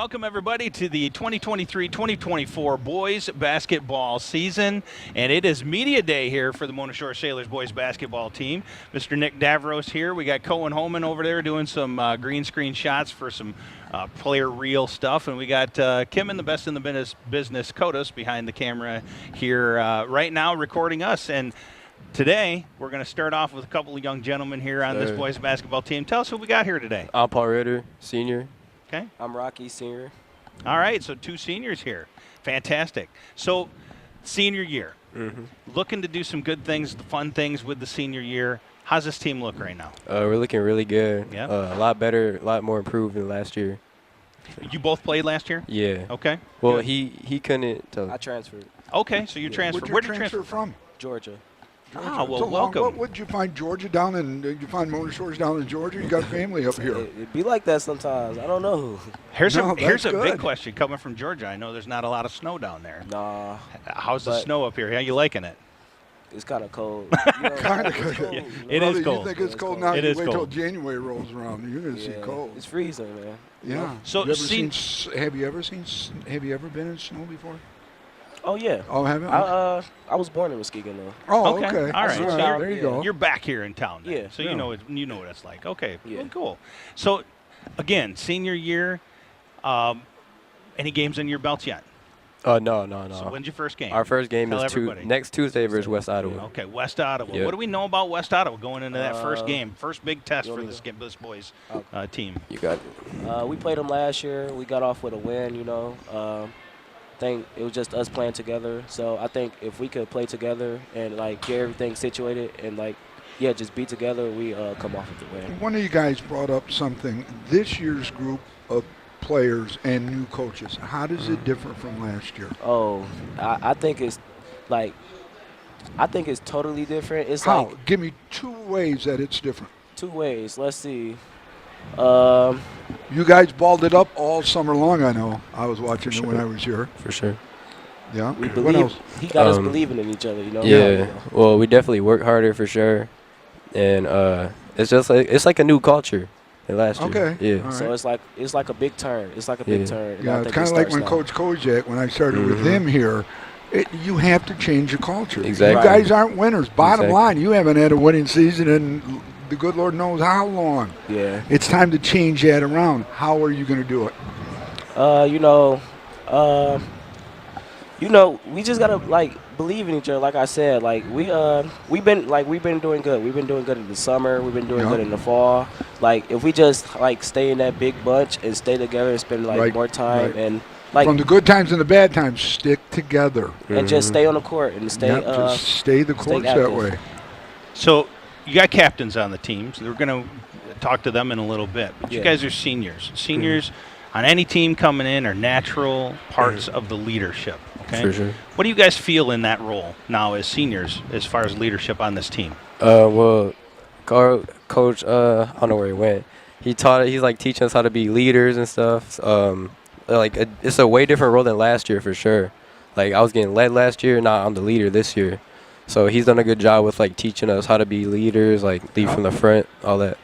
welcome everybody to the 2023-2024 boys basketball season, and it is media day here for the Mona Shore Sailors boys basketball team. Mr. Nick Davros here. We got Cohen Holman over there doing some green screen shots for some player reel stuff, and we got Kim and the best in the business, Kodos, behind the camera here right now recording us. And today, we're going to start off with a couple of young gentlemen here on this boys basketball team. Tell us who we got here today. I'm Paul Ritter, senior. Okay. I'm Rocky, senior. All right, so two seniors here. Fantastic. So, senior year. Looking to do some good things, the fun things with the senior year. How's this team look right now? We're looking really good. Yeah. A lot better, a lot more improved than last year. You both played last year? Yeah. Okay. Well, good. he couldn't. I transferred. Okay, so you transferred. Where'd you Where did you transfer from? Georgia. Ah, well, So, welcome. What would you find Georgia down in? Did you find Mona Shores down in Georgia? You got family up here. It be like that sometimes. I don't know. Here's No, a that's big good. question coming from Georgia. I know there's not a lot of snow down there. Nah, How's the But- snow up here? How you liking it? it's kind of cold. You know, Kinda it's cold. cold, Yeah, you know? it is Brother, cold. You think Yeah, it's it's cold cold. now? It You is wait cold. till January rolls around. You're gonna see Yeah, cold. It's freezing, man. Yeah. So, you ever see- have you ever seen? Have you ever been in snow before? Oh yeah. Oh, have you? I was born in Muskegon though. Oh, Okay. okay. All right. So you're- there you yeah. go. You're back here in town then. Yeah. So Yeah. you know what it's like. Okay. Yeah. Well, cool. So again, senior year, any games in your belts yet? No. So when's your first game? Our first game Tell is everybody. next Tuesday versus West Ottawa. Okay, West Ottawa. Yep. What do we know about West Ottawa going into that first game? First big test you for want me this boys Oh. team. You got it. We played them last year. We got off with a win. You know. Think it was just us playing together. So I think if we could play together and like get everything situated and just be together, we come off with the win. One of you guys brought up something. This year's group of players and new coaches. How does it differ from last year? Oh, I think it's totally different. It's How? like Give me two ways that it's different. two ways. Let's see. You guys balled it up all summer long, I know. I was watching it when I was here. For sure. Yeah. We What believe. else? He got us Um, believing in each other. You know. Yeah. Well, we definitely work harder for sure, and it's just like a new culture than last year. Okay. Yeah. All So right. it's like a big turn. It's like a big Yeah. turn. and I Yeah, it's think kind it of like starts when now. Coach Kojak, when I started with him here, you have to change the culture. Exactly. You guys aren't winners. Bottom Exactly. line, you haven't had a winning season in the good Lord knows how long. Yeah. It's time to change that around. How are you going to do it? We just gotta believe in each other. Like I said, we've been doing good. We've been doing good in the summer. We've been doing Yeah. good in the fall. Like if we just stay in that big bunch and stay together and spend Right, more time right. and From the good times and the bad times, stick together. and just stay on the court and stay. Yep, just stay the stay course that active. way. So you got captains on the team. So we're going to talk to them in a little bit. But you Yeah. guys are seniors. Seniors on any team coming in are natural parts of the leadership. Okay. For sure. What do you guys feel in that role now as seniors, as far as leadership on this team? Well, Coach, I don't know where he went. He's like teaching us how to be leaders and stuff. It's a way different role than last year for sure. Like I was getting led last year, now I'm the leader this year. So he's done a good job with teaching us how to be leaders, lead from the front, all that.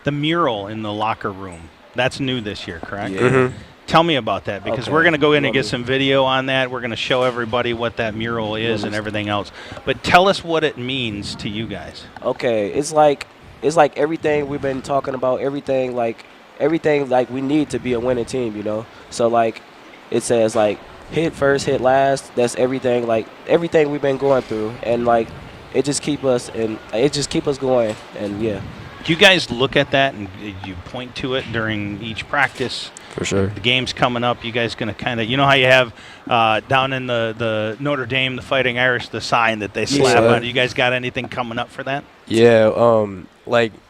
The mural in the locker room, that's new this year, correct? Yeah. Tell me about that, because Okay. we're going to go in and Love get it. some video on that. We're going to show everybody what that mural is and everything else. But tell us what it means to you guys. Okay, it's like everything we've been talking about. Everything we need to be a winning team. You know. So it says hit first, hit last. That's everything. Everything we've been going through, and it just keep us going. And yeah. Do you guys look at that and you point to it during each practice? For sure. The game's coming up. You guys going to kind of, you know how you have down in the Notre Dame, the Fighting Irish, the sign that they slap Yeah. on. You guys got anything coming up for that? Yeah,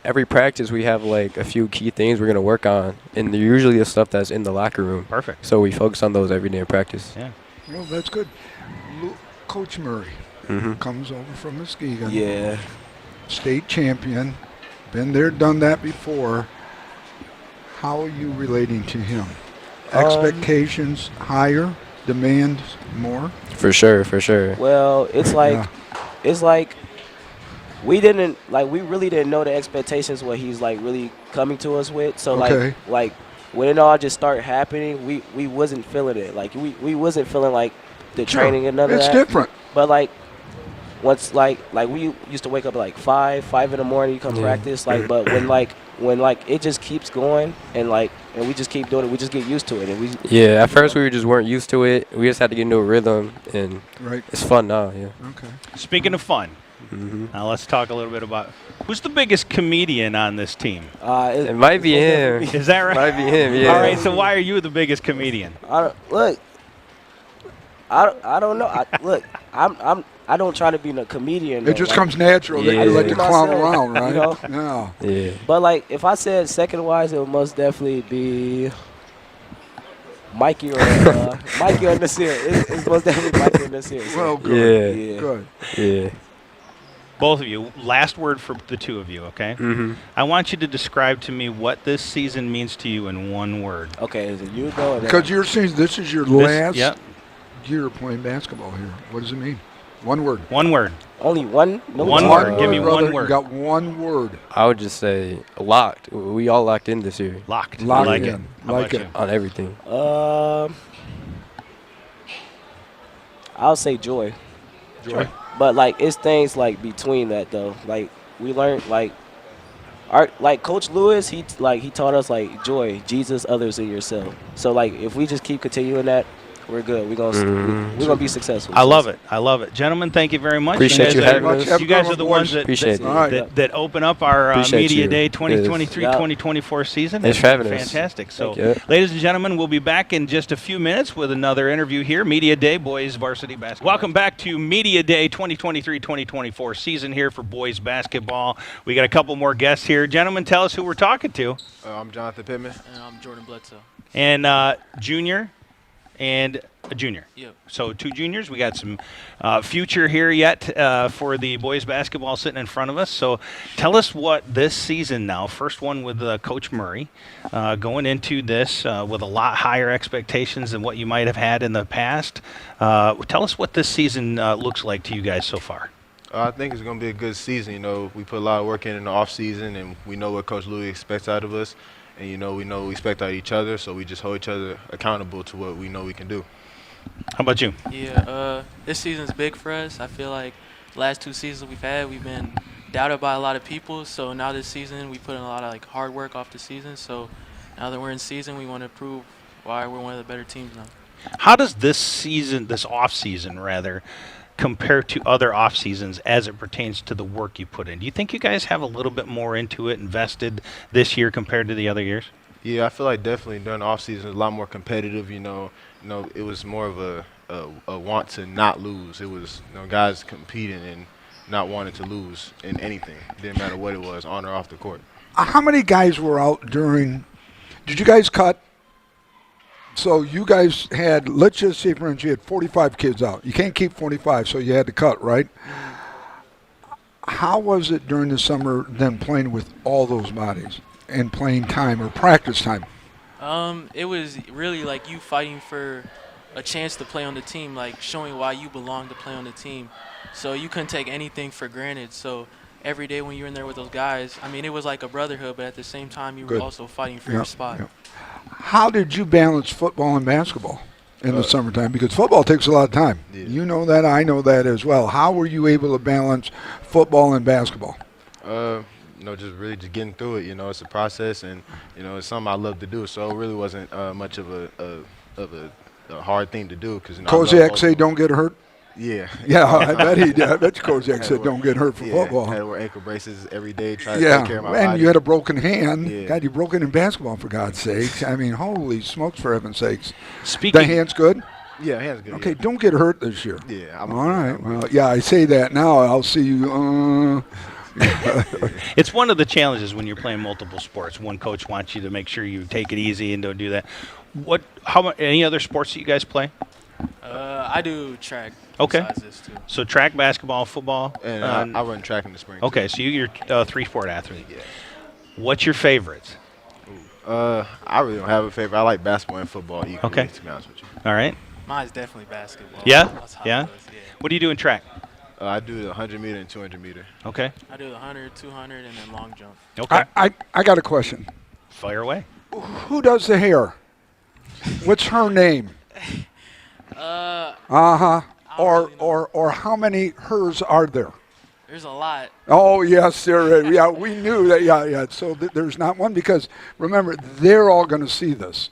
every practice we have a few key things we're gonna work on, and they're usually the stuff that's in the locker room. Perfect. So we focus on those every day in practice. Yeah. Well, that's good. Coach Murray comes over from Muskegon. Yeah. State champion. Been there, done that before. How are you relating to him? Expectations higher, demands more? For sure, for sure. Well, it's Yeah. we really didn't know the expectations what he's really coming to us with. So Okay. when it all just started happening, we wasn't feeling it. Like we wasn't feeling like the Sure. training and none of It's that. different. But like once like we used to wake up at like 5 in the morning, you come practice. Like but when it just keeps going and we just keep doing it, we just get used to it and we Yeah, at first we just weren't used to it. We just had to get into a rhythm, and Right. it's fun now. Yeah. Okay. Speaking of fun, now let's talk a little bit about who's the biggest comedian on this team. It might be him. Is that right? Might be him. Yeah. All right. So why are you the biggest comedian? I don't know. I don't try to be a comedian. It though. just Like, comes natural that Yeah. you like to clown Myself, around, right? you know? Yeah. Yeah. But like if I said second wise, it would most definitely be Mikey or Nasir. It's most definitely Mikey or Nasir. So, Well, good. Yeah. yeah. Good. Yeah. Both of you. Last word for the two of you. Okay. Mhm. I want you to describe to me what this season means to you in one word. Okay, is it you go? Because you're saying this is your This- last Yep. year playing basketball here. What does it mean? One word. One word. Only one. No One time. word. Give me brother. one word. You got one word. I would just say locked. We all locked in this year Locked. Locked I like in. it. How Like about it. you? on everything. I'll say joy. Joy. But like it's things like between that though. Like we learned like Coach Lewis, he taught us like joy, Jesus, others, and yourself. So like if we just keep continuing that, we're good. We're gonna be successful. I love it. I love it. Gentlemen, thank you very much. Appreciate you you guys having are, us. You guys are the ones that, Appreciate it. All right. that open up our Appreciate Media you. Day Yes. 2023-2024 season. Thanks It's for having us. fantastic. So, Thank you. ladies and gentlemen, we'll be back in just a few minutes with another interview here. Media Day, boys varsity basketball. Welcome back to Media Day 2023-2024 season here for boys basketball. We got a couple more guests here. Gentlemen, tell us who we're talking to. I'm Jonathan Pittman. And I'm Jordan Bledsoe. And junior and a junior. Yep. So two juniors. We got some future here yet for the boys basketball sitting in front of us. So tell us what this season now, first one with Coach Murray, going into this with a lot higher expectations than what you might have had in the past. Tell us what this season looks like to you guys so far. I think it's going to be a good season. You know, we put a lot of work in the off season, and we know what Coach Louis expects out of us. And, we know what we expect out of each other, so we just hold each other accountable to what we know we can do. How about you? Yeah, this season's big for us. I feel like last two seasons we've been doubted by a lot of people. So now this season we put in a lot of hard work off the season. So now that we're in season, we want to prove why we're one of the better teams now. How does this season, this off season rather, compare to other off seasons as it pertains to the work you put in? Do you think you guys have a little bit more into it, invested this year compared to the other years? Yeah, I feel like definitely during the off season, it was a lot more competitive. It was more of a want to not lose. It was guys competing and not wanting to lose in anything. It didn't matter what it was, on or off the court. How many guys were out during? Did you guys cut? So you guys had, let's just say, for instance, you had 45 kids out. You can't keep 45, so you had to cut, right? How was it during the summer then playing with all those bodies and playing time or practice time? It was really like you fighting for a chance to play on the team, like showing why you belong to play on the team. So you couldn't take anything for granted. So every day when you're in there with those guys, I mean, it was like a brotherhood, but at the same time, you were Good. also fighting for your spot. Yep. How did you balance football and basketball in the summertime? Because football takes a lot of time. Yeah. You know that. I know that as well. How were you able to balance football and basketball? Just getting through it. It's a process, and it's something I love to do. So it really wasn't much of a hard thing to do. Because Koziak say don't get hurt. Yeah. Yeah, I bet he did. I bet you Koziak said don't get hurt for football. Had to wear ankle braces every day, try to take care of my and body. you had a broken hand. Yeah. God, you broke it in basketball, for God's sakes. I mean, holy smokes, for heaven's sakes. Speaking, The hand's good? Yeah, hands good. Okay, don't get hurt this year. Yeah. All right. Well, yeah, I say that now. I'll see you. it's one of the challenges when you're playing multiple sports. One coach wants you to make sure you take it easy and don't do that. Any other sports that you guys play? I do track. Okay. Besides this too. So track, basketball, football. And I run track in the spring. Okay, so you're a three-sport athlete. Yeah. What's your favorites? I really don't have a favorite. I like basketball and football equally, Okay. to be honest with you. All right. Mine's definitely basketball. Yeah? That's how Yeah? it goes, yeah. What do you do in track? I do the 100 meter and 200 meter. Okay. I do the 100, 200, and then long jump. Okay. I got a question. Fire away. Who does the hair? What's her name? Uh, Uh-huh. I don't really know. Or how many hers are there? There's a lot. Oh, yes, there is. Yeah, we knew that. Yeah. So there's not one because, remember, they're all going to see this.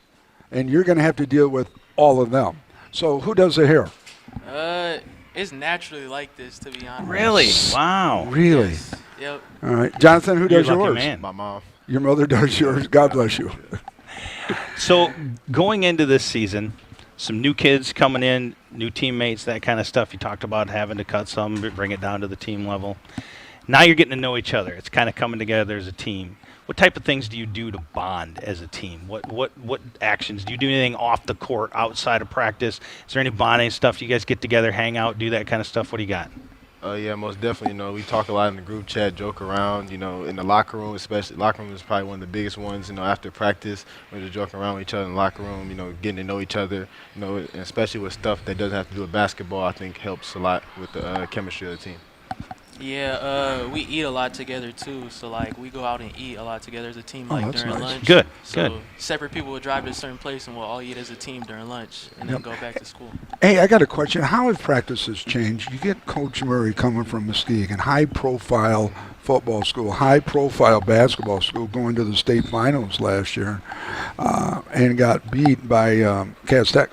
And you're going to have to deal with all of them. So who does the hair? It's naturally like this, to be honest. Really? Wow. Really? Yes. Yep. All right. Jonathan, who You're does a lucky yours? man. My mom. Your mother does yours. God bless you. So going into this season, some new kids coming in, new teammates, that kind of stuff. You talked about having to cut some, bring it down to the team level. Now you're getting to know each other. It's kind of coming together as a team. What type of things do you do to bond as a team? What actions? Do you do anything off the court, outside of practice? Is there any bonding stuff? You guys get together, hang out, do that kind of stuff? What do you got? Yeah, most definitely. We talk a lot in the group chat, joke around. In the locker room, especially. Locker room is probably one of the biggest ones. After practice, we're just joking around with each other in the locker room. Getting to know each other. And especially with stuff that doesn't have to do with basketball, I think helps a lot with the chemistry of the team. Yeah, we eat a lot together too. So like we go out and eat a lot together as a team, like that's during nice. lunch. Good, So good. separate people will drive to a certain place and we'll all eat as a team during lunch and then go back to school. Hey, I got a question. How have practices changed? You get Coach Murray coming from Muskegon, high-profile football school, high-profile basketball school, going to the state finals last year, and got beat by Cass Tech.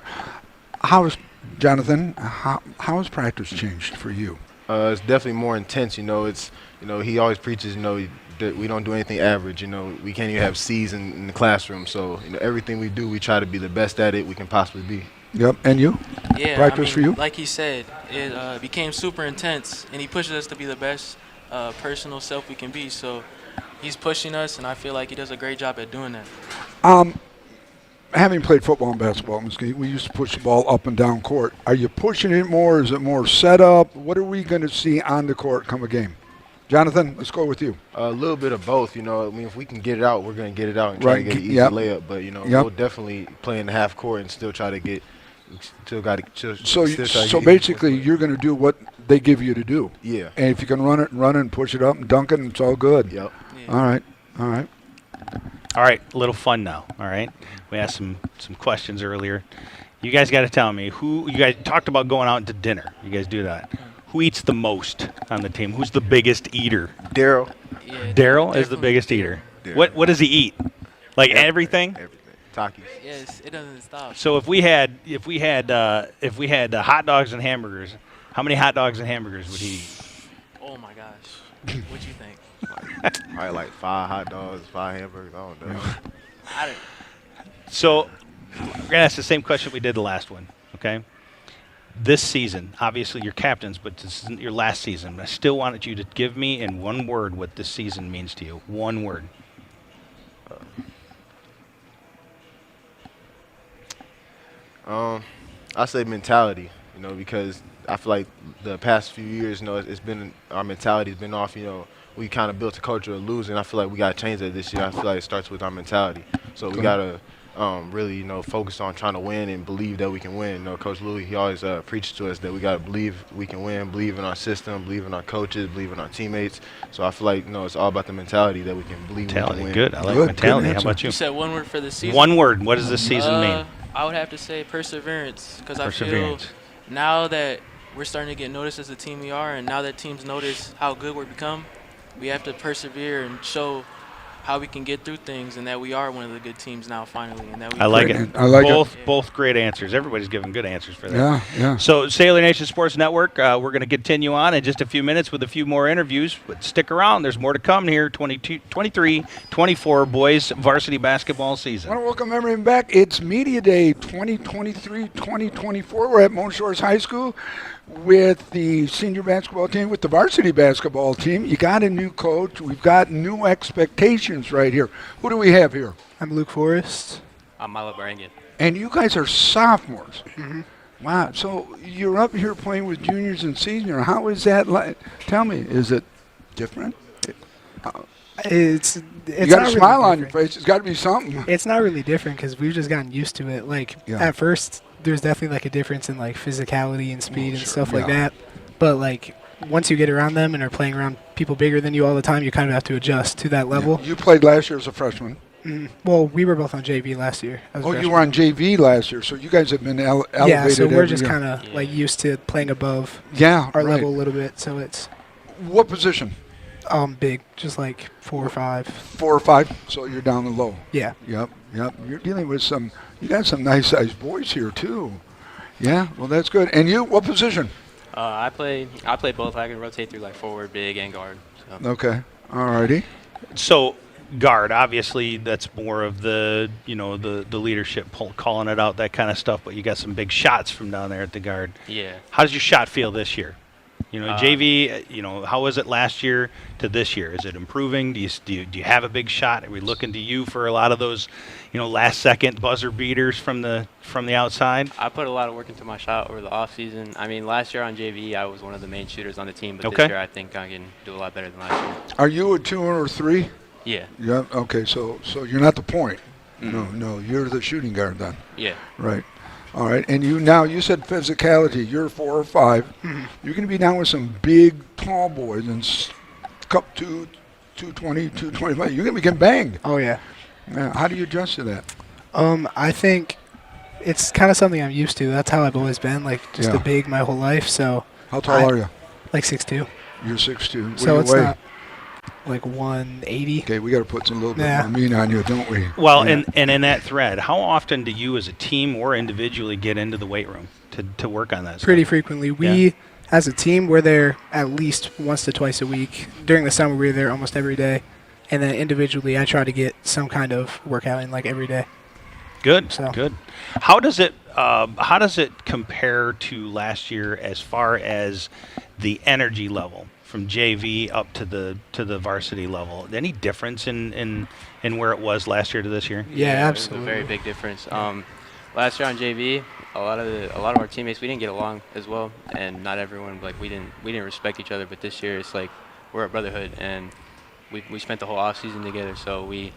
Jonathan, how has practice changed for you? It's definitely more intense. It's he always preaches. That we don't do anything average. We can't even have C's in the classroom. So everything we do, we try to be the best at it we can possibly be. Yep, and you? Yeah, Practice for you? like he said, it became super intense, and he pushes us to be the best personal self we can be. So he's pushing us, and I feel like he does a great job at doing that. Having played football and basketball in Muskegon, we used to push the ball up and down court. Are you pushing it more? Is it more set up? What are we going to see on the court come a game? Jonathan, let's go with you. A little bit of both. If we can get it out, we're going to get it out and try to get an easy Yep. layup. But we'll definitely play in the half court and still try to get. So basically, you're going to do what they give you to do. Yeah. And if you can run it and push it up and dunk it, it's all good. Yep. Yeah. All right. All right, a little fun now. All right, we asked some questions earlier. You guys got to tell me who. You guys talked about going out to dinner. You guys do that. Who eats the most on the team? Who's the biggest eater? Daryl. Yeah, Daryl is the definitely. biggest eater. Daryl. What does he eat? Like everything? Everything. Takis. Yes, it doesn't stop. So if we had hot dogs and hamburgers, how many hot dogs and hamburgers would he eat? Oh my gosh, what you think? Probably like 5 hot dogs, 5 hamburgers. I don't know. I don't. So we're gonna ask the same question we did the last one. Okay. This season, obviously you're captains, but this isn't your last season. I still wanted you to give me in one word what this season means to you. One word. I say mentality, because I feel like the past few years, it's been our mentality's been off. We kind of built a culture of losing. I feel like we got to change that this year. I feel like it starts with our mentality. So we got to really, focus on trying to win and believe that we can win. Coach Louis, he always preaches to us that we got to believe we can win, believe in our system, believe in our coaches, believe in our teammates. So I feel like, it's all about the mentality that we can believe we can Mentality. win. Good. I like Good mentality. How answer. about you? You said one word for the season. One word. What does this season mean? I would have to say perseverance, because I feel Perseverance. now that we're starting to get noticed as the team we are, and now that teams notice how good we've become, we have to persevere and show how we can get through things, and that we are one of the good teams now finally, and that we I like Great. it. I like it. Both great answers. Everybody's giving good answers for that. Yeah. So, Sailor Nation Sports Network, we're going to continue on in just a few minutes with a few more interviews. But stick around. There's more to come here. 23-24 boys varsity basketball I season. want to welcome everyone back. It's Media Day 2023-2024. We're at Mona Shores High School with the senior basketball team, with the varsity basketball team. You got a new coach. We've got new expectations right here. Who do we have here? I'm Luke Forrest. I'm Milo Barangian. And you guys are sophomores. Wow. So you're up here playing with juniors and seniors. How is that like? Tell me, is it different? It's You not got a really smile on your different. face. It's got to be something. It's not really different because we've just gotten used to it. Like Yeah. at first, there's definitely like a difference in like physicality and speed and sure, stuff like yeah. that. But like once you get around them and are playing around people bigger than you all the time, you kind of have to adjust to that level. You played last year as a freshman. Well, we were both on JV last year. As Oh, you freshmen. were on JV last year, so you guys have been elevated. Yeah, so we're every just year. kind of like used to playing above Yeah, our right. level a little bit. So it's What position? big, just like 4 or 5. 4 or 5. So you're down the low. Yeah. Yep. You're dealing with some. You got some nice sized boys here too. Yeah. Well, that's good. And you, what position? I play both. I can rotate through like forward, big, and guard. So. Okay. All righty. So guard, obviously, that's more of the the leadership, calling it out, that kind of stuff. But you got some big shots from down there at the guard. Yeah. How does your shot feel this year? JV, how was it last year to this year? Is it improving? Do you have a big shot? Are we looking to you for a lot of those, last second buzzer beaters from the outside? I put a lot of work into my shot over the off season. I mean, last year on JV, I was one of the main shooters on the team, but Okay. this year I think I can do a lot better than last year. Are you a 2 or 3? Yeah. Yeah. Okay. So you're not the point. No. You're the shooting guard then. Yeah. Right. All right. And you said physicality. You're 4 or 5. You're going to be down with some big, tall boys and cup 220, 225. You're going to be getting banged. Oh yeah. Yeah. How do you adjust to that? I think it's kind of something I'm used to. That's how I've always been, like just Yeah. a big my whole life. So How tall are you? like 6'2". You're 6'2". What So do you it's weigh? not like 180. Okay, we got to put some little bit Yeah. more meat on you, don't we? Well, Yeah. and in that thread, how often do you as a team or individually get into the weight room to work on that Pretty stuff? frequently. We, as a team, we're there at least once to twice a week. During the summer, we're there almost every day. And then individually, I try to get some kind of workout in like every day. Good, So- good. How does it compare to last year as far as the energy level from JV up to the varsity level? Any difference in where it was last year to this year? Yeah, It was absolutely. a very big difference. Last year on JV, a lot of our teammates, we didn't get along as well, and not everyone, like we didn't respect each other. But this year, it's like we're a brotherhood, and we spent the whole off season together, so we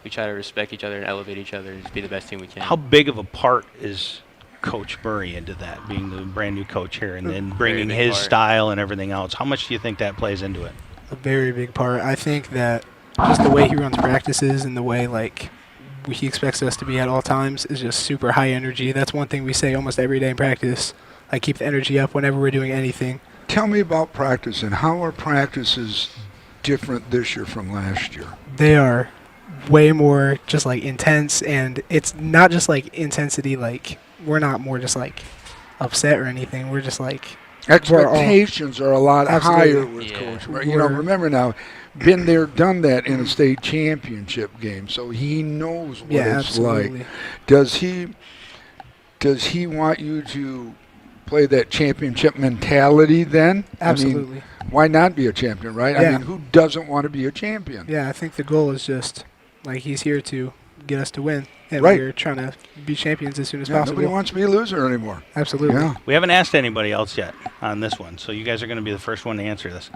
try to respect each other and elevate each other and just be the best team we can. How big of a part is Coach Murray into that, being the brand new coach here, and then bringing big his part. style and everything else? How much do you think that plays into it? A very big part. I think that just the way he runs practices and the way like he expects us to be at all times is just super high energy. That's one thing we say almost every day in practice. Like keep the energy up whenever we're doing anything. Tell me about practice and how are practices different this year from last year? They are way more just like intense, and it's not just like intensity. Like we're not more just like upset or anything. We're just like Expectations are a lot Absolutely. higher with Yeah. Coach. Right? Remember now, been there, done that in a state championship game, so he knows what yeah, it's absolutely. like. Does he want you to play that championship mentality then? Absolutely. I mean, why not be a champion, right? I Yeah. mean, who doesn't want to be a champion? Yeah, I think the goal is just like he's here to get us to win, and Right. we're trying to be champions as soon as Yeah, possible. nobody wants to be a loser anymore. Absolutely. Yeah. We haven't asked anybody else yet on this one, so you guys are going to be the first one to answer this.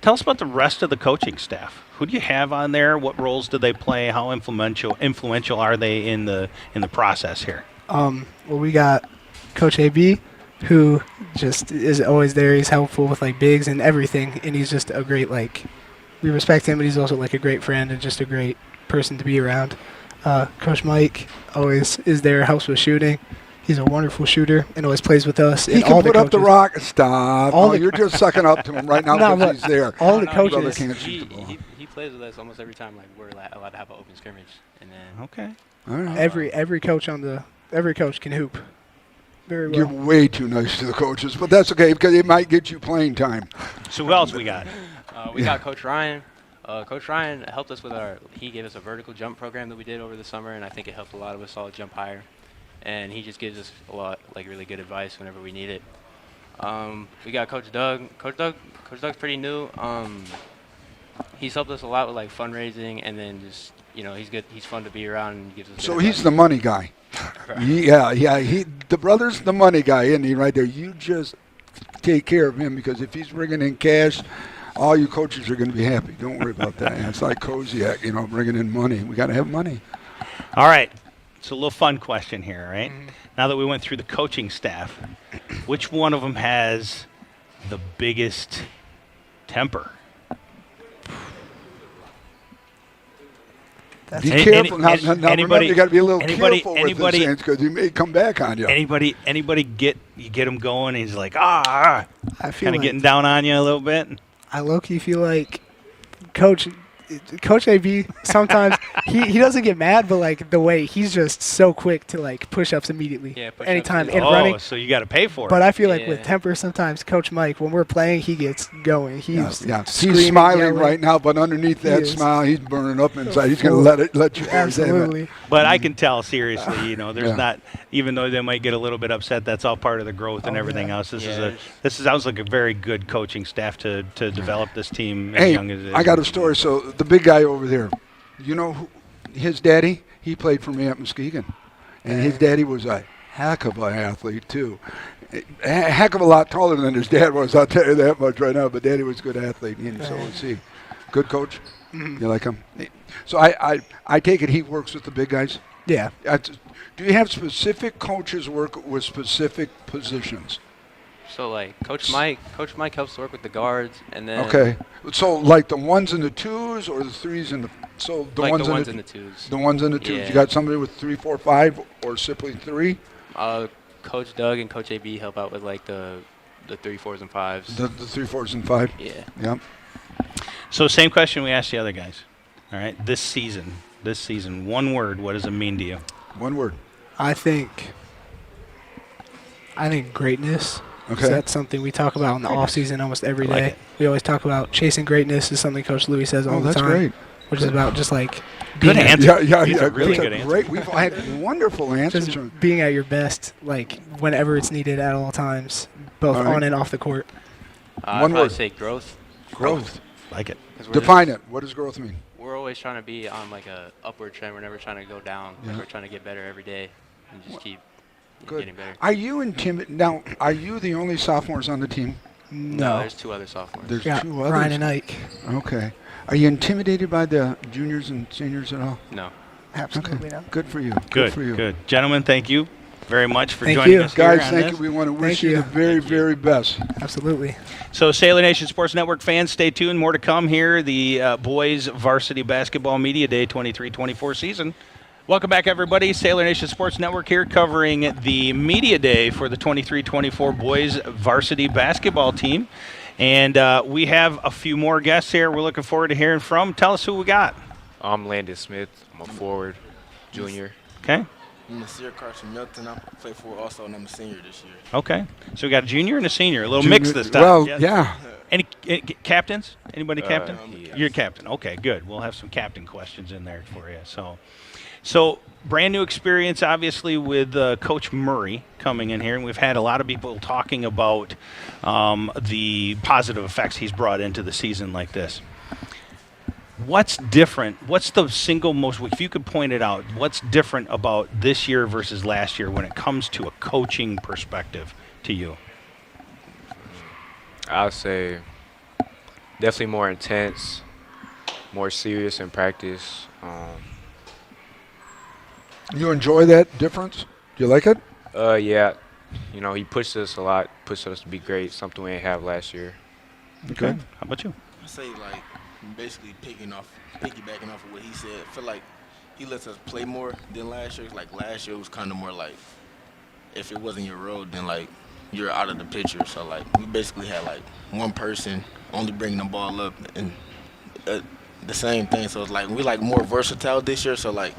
Tell us about the rest of the coaching staff. Who do you have on there? What roles do they play? How influential are they in the process here? Well, we got Coach AB, who just is always there. He's helpful with like bigs and everything, and he's just a great like. We respect him, but he's also like a great friend and just a great person to be around. Coach Mike always is there, helps with shooting. He's a wonderful shooter and always plays with us. He and can all put the up the coaches- rock. Stop. All Oh, the- you're just sucking up to him right now No, because but he's there. all the No, no, Brother coaches. can't shoot the ball. He plays with us almost every time. Like we're allowed to have an open scrimmage, and then Okay. All right. Every coach can hoop very well. You're way too nice to the coaches, but that's okay because it might get you playing time. So who else we got? we got Coach Ryan. Coach Ryan helped us with he gave us a vertical jump program that we did over the summer, and I think it helped a lot of us all jump higher. And he just gives us a lot, like really good advice whenever we need it. We got Coach Doug. Coach Doug's pretty new. He's helped us a lot with like fundraising, and then just he's good. He's fun to be around and gives us. So good he's advice. the money guy. The brother's the money guy, isn't he? Right there. You just take care of him because if he's bringing in cash, all you coaches are going to be happy. Don't worry about that. It's like Koziak, bringing in money. We got to have money. All right. It's a little fun question here, right? Now that we went through the coaching staff, which one of them has the biggest temper? That's Be Any- careful. any- Now, any- remember, anybody- you got to be a little anybody- careful anybody- with this, because he may come back on you. Anybody get him going? And he's like, I feel kind of like getting down on you a little bit. I low-key feel like Coach AB sometimes he doesn't get mad, but like the way he's just so quick to like push-ups immediately. Yeah, push-ups anytime is- in Oh, running. so you got to pay for it. But I feel like with Yeah. temper, sometimes Coach Mike, when we're playing, he gets going. He's Yeah. screaming, He's smiling yelling. right now, but underneath that is. smile, he's burning up inside. He's going to let you Absolutely. But I can tell seriously, there's Yeah. not, even though they might get a little bit upset, that's all part of the growth and Oh, everything yeah. else. Yeah. This sounds like a very good coaching staff to develop this team as Hey, young as it is. I got a story. So the big guy over there, his daddy, he played for me at Muskegon, and his daddy was a heck of an athlete too. A heck of a lot taller than his dad was. I'll tell you that much right now. But daddy was a good athlete, and so was he. Good coach. You like him? So I take it he works with the big guys. Yeah. Do you have specific coaches work with specific positions? So like Coach Mike helps work with the guards, and then Okay. So like the ones and the twos, or the threes and the the like ones, the ones and and the twos. the ones and the twos. Yeah. You got somebody with 3, 4, 5, or simply 3. Coach Doug and Coach AB help out with like the 3, 4s and 5s. The 3, 4s and 5. Yeah. Yep. So same question we asked the other guys. All right, this season, one word, what does it mean to you? One word. I think greatness. Okay. So that's something we talk about in the off season almost every I like day. it. We always talk about chasing greatness is something Coach Louis says all Oh, the that's time, great. which is about just like Good being answer. Yeah. These are really That's good a answers. great. We've had wonderful answers. just being at your best, like whenever it's needed at all times, both All right. on and off the court. I'd One probably word. say growth. Growth. Like it. 'Cause we're Define it. What does growth mean? We're always trying to be on like a upward trend. We're never trying to go down. Yeah. We're trying to get better every day and just keep Good. getting better. Are you intimidated? Now, are you the only sophomores on the team? No, there's 2 other sophomores. There's got 2 others. Ryan and Ike. Okay. Are you intimidated by the juniors and seniors at all? No. Absolutely not. Good for you. Good, for you. good. Gentlemen, thank you very much for Thank joining you. us here Guys, on thank this. you. We want to wish Thank you you. the very, very best. Absolutely. So, Sailor Nation Sports Network fans, stay tuned. More to come here. The boys varsity basketball media day 23-24 season. Welcome back, everybody. Sailor Nation Sports Network here, covering the media day for the 23-24 boys varsity basketball team. And we have a few more guests here we're looking forward to hearing from. Tell us who we got. I'm Landon Smith. I'm a forward, junior. Okay. I'm Nasir Carson Milton. I play for also, and I'm a senior this year. Okay. So we got a junior and a senior. A little Junior- mix this time. Well, Yes. yeah. Any captains? Anybody captain? yes. You're captain. Okay, good. We'll have some captain questions in there for you. So brand new experience, obviously, with Coach Murray coming in here, and we've had a lot of people talking about the positive effects he's brought into the season like this. What's different? What's the single most, if you could point it out, what's different about this year versus last year when it comes to a coaching perspective to you? I'll say definitely more intense, more serious in practice. You enjoy that difference? Do you like it? Yeah, he pushed us a lot, pushed us to be great, something we didn't have last year. Okay. How about you? I say like basically piggybacking off of what he said. I feel like he lets us play more than last year. Like last year was kind of more like if it wasn't your role, then like you're out of the picture. So like we basically had like one person only bringing the ball up and the same thing. So it's like we like more versatile this year. So like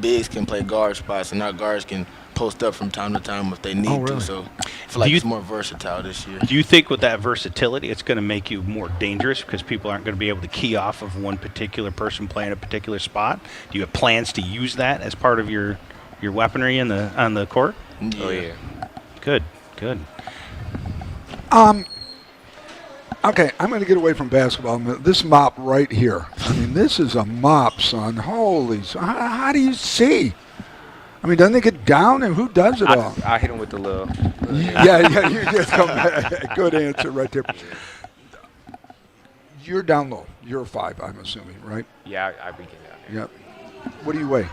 bigs can play guard spots and our guards can post up from time to time if they need Oh, really? to. So I feel like Do you- it's more versatile this year. Do you think with that versatility, it's going to make you more dangerous because people aren't going to be able to key off of one particular person playing a particular spot? Do you have plans to use that as part of your weaponry on the court? Oh, yeah. Good. Okay, I'm going to get away from basketball. This mop right here. I mean, this is a mop, son. Holy. How do you see? I mean, doesn't it get down? And who does it all? I hit him with the little. Yeah, you just come back. Good answer right there. You're down low. You're a 5, I'm assuming, right? Yeah, I be getting out there. Yep. What do you weigh?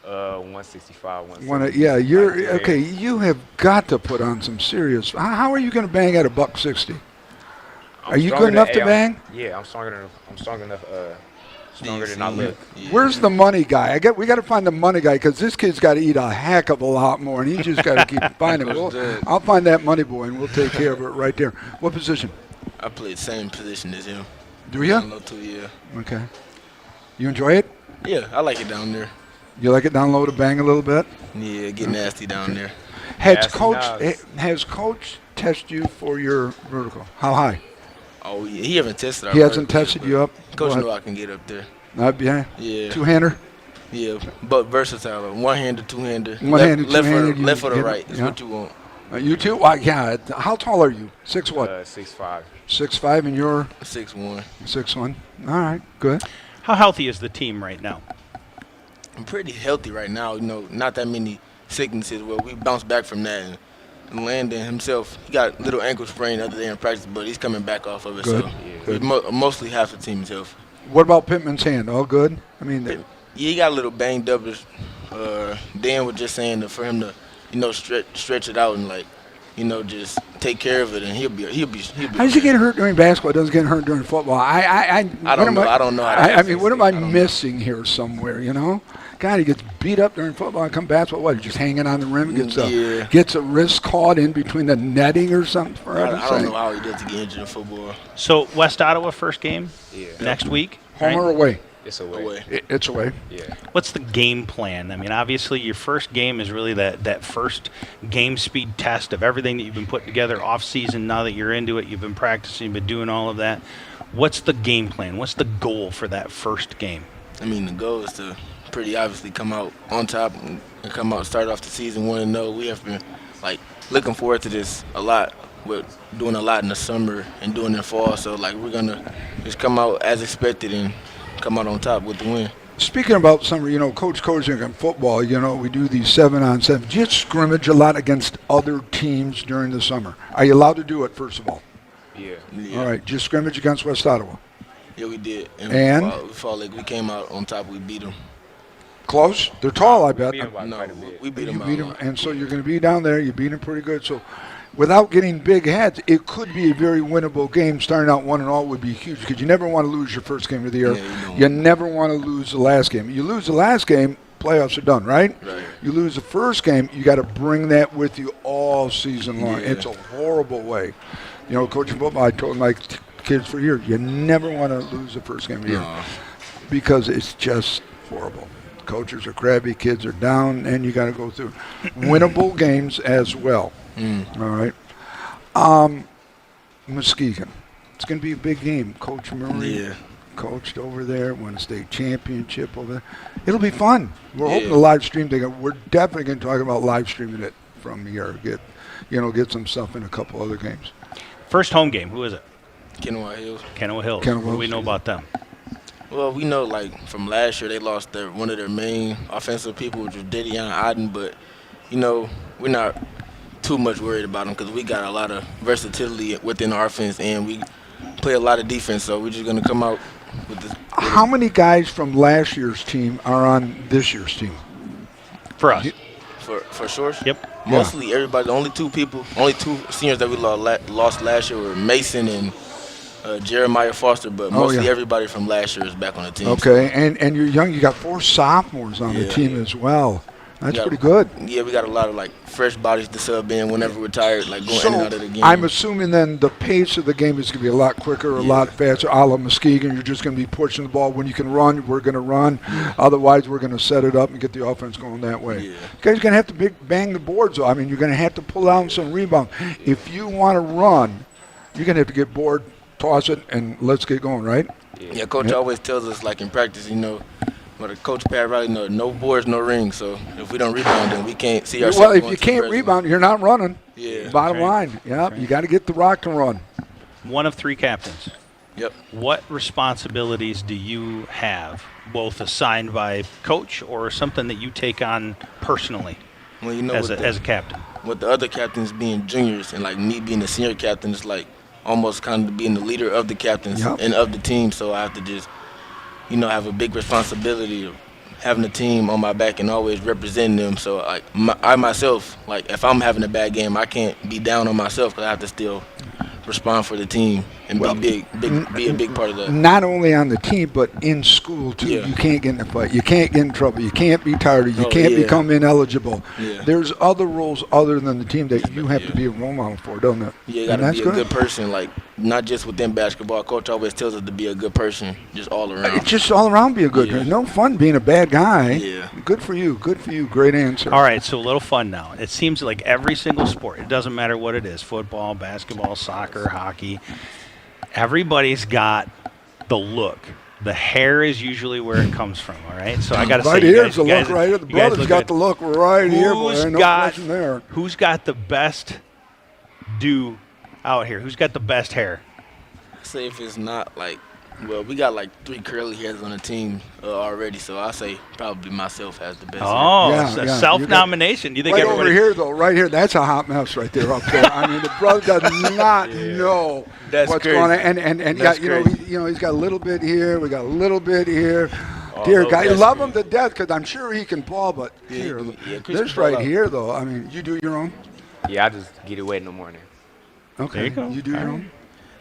165, 170. Yeah, you're Like, okay. You have got to put on some serious. How are you going to bang at $160? I'm Are you stronger good enough to than- bang? Yeah, I'm strong enough Stronger than I look. Yeah. Where's the money guy? We got to find the money guy because this kid's got to eat a heck of a lot more, and he just got to keep finding. I'll find that money boy, and we'll take care of it right there. What position? I played same position as him. Do you? Low too, yeah. Okay. You enjoy it? Yeah, I like it down there. You like it down low to bang a little bit? Yeah, get nasty down there. Has coach tested you for your vertical? How high? Oh, yeah, he haven't tested. He hasn't tested you up. Coach know I can get up there. Yeah. Yeah. Two-hander. Yeah, but versatile. One-hander, two-hander. One-handed, left two-handed. left or the right is what you want. You too? Yeah. How tall are you? 6 what? 6'5". 6'5", and you're 6'1". 6'1". All right, good. How healthy is the team right now? I'm pretty healthy right now. You know, not that many sicknesses. Well, we bounced back from that. And Landon himself, he got a little ankle sprain the other day in practice, but he's coming back off of it. Good. So Good. mostly half the team is healthy. What about Pittman's hand? All good? I mean, Yeah, he got a little banged up. Dan was just saying that for him to, stretch it out and just take care of it, and he'll be. how does he get hurt during basketball? Doesn't get hurt during football. I don't know. I don't know. I mean, what am I missing here somewhere? God, he gets beat up during football and come basketball. What? He's just hanging on the rim, gets a wrist caught in between the netting or something. I don't know how he does to get injured in football. So West Ottawa first game Yeah. next week. Home right? or away? It's away. It's away. Yeah. What's the game plan? I mean, obviously your first game is really that first game speed test of everything that you've been putting together off season. Now that you're into it, you've been practicing, you've been doing all of that. What's the game plan? What's the goal for that first game? I mean, the goal is to pretty obviously come out on top and start off the season 1-0. We have been looking forward to this a lot. We're doing a lot in the summer and doing in the fall, so we're gonna just come out as expected and come out on top with the win. Speaking about summer, coaching in football, we do these 7-on-7. Do you scrimmage a lot against other teams during the summer? Are you allowed to do it, first of all? Yeah. Yeah. All right, just scrimmage against West Ottawa. Yeah, we did. And? We fought we came out on top. We beat them. Close? They're tall, I bet. Beat 'em by No, quite a bit. we beat You them. beat them, and so you're going to be down there. You beat them pretty good. So, without getting big heads, it could be a very winnable game. Starting out 1-0 would be huge because you never want to lose your first game of the year. Yeah, you never want to lose the last game. You lose the last game, playoffs are done, right? Right. You lose the first game, you got to bring that with you all season long. Yeah. It's a horrible way. Coaching football, I told my kids for years, you never want to lose the first game of the year because it's just horrible. Coaches are crabby, kids are down, and you got to go through winnable games as well. All right. Muskegon. It's going to be a big game. Coach Murray coached over there, won a state championship over there. It'll be fun. We're hoping to live stream thing. We're definitely going to talk about live streaming it from here. Get some stuff in a couple other games. First home game. Who is it? Kennewaw Hills. Kennewaw Hills. Kennewaw What do we Hills. know about them? Well, we know from last year they lost one of their main offensive people, which was Didion Aden, but we're not too much worried about them because we got a lot of versatility within our offense and we play a lot of defense. So we're just gonna come out with this. How many guys from last year's team are on this year's team? For us. For sure. Yep. Mostly everybody. The only two seniors that we lost last year were Mason and Jeremiah Foster, but mostly everybody from last year is back on the team. Okay, and you're young. You got 4 sophomores on the team as well. That's pretty good. Yeah, we got a lot of fresh bodies to sub in whenever we're tired, going in and out of the game. I'm assuming then the pace of the game is going to be a lot quicker, a lot faster. A la Muskegon, you're just going to be pushing the ball. When you can run, we're going to run. Otherwise, we're going to set it up and get the offense going that way. You guys are going to have to bang the boards, though. I mean, you're going to have to pull out some rebound. If you want to run, you're going to have to get bored, toss it, and let's get going, right? Yeah, Coach always tells us, in practice, but Coach Pat Riley, no boards, no rings. So if we don't rebound, then we can't see ourselves. Well, if going you to the can't press. rebound, you're not running. Yeah. Bottom line. Yeah, you got to get the rock to run. One of 3 captains. Yep. What responsibilities do you have, both assigned by coach or something that you take on personally Well, as a captain? With the other captains being juniors and me being the senior captain, it's almost kind of being the leader of the captains and of the team. So I have to just have a big responsibility of having a team on my back and always representing them. So I myself, if I'm having a bad game, I can't be down on myself because I have to still respond for the team. and be a big part of that. Not only on the team, but in school too. Yeah. You can't get in a fight. You can't get in trouble. You can't be tardy. You Oh, can't yeah. become ineligible. Yeah. There's other roles other than the team that you have to be a role model for, don't it? Yeah, you And got to that's be a good person, like not just within basketball. Coach always tells us to be a good person, just all around. It's just all around be a good. Yeah. No fun being a bad guy. Yeah. Good for you. Good for you. Great answer. All right, so a little fun now. It seems like every single sport, it doesn't matter what it is, football, basketball, soccer, hockey, everybody's got the look. The hair is usually where it comes from, all right? So I got to say, Right you here's guys, the you guys, look right here. The you guys brother's look got good. the look right here, boy. Who's No got, question there. who's got the best do out here? Who's got the best hair? Say if it's not like, well, we got like 3 curly hairs on the team already, so I say probably myself has the best. Oh, Yeah, it's a yeah. self-nomination. Do you think Right everybody? over here, though, right here, that's a hot mess right there up there. I mean, the brother does not know That's what's crazy. going on, and That's he's got a little bit here, we got a little bit here. Oh, Dear no, God, you that's love him crazy. to death because I'm sure he can ball, but Yeah, here, yeah, Chris this can ball right out. here, though, I mean, you do your own? Yeah, I just get it wet in the morning. Okay, There you go. you do your own?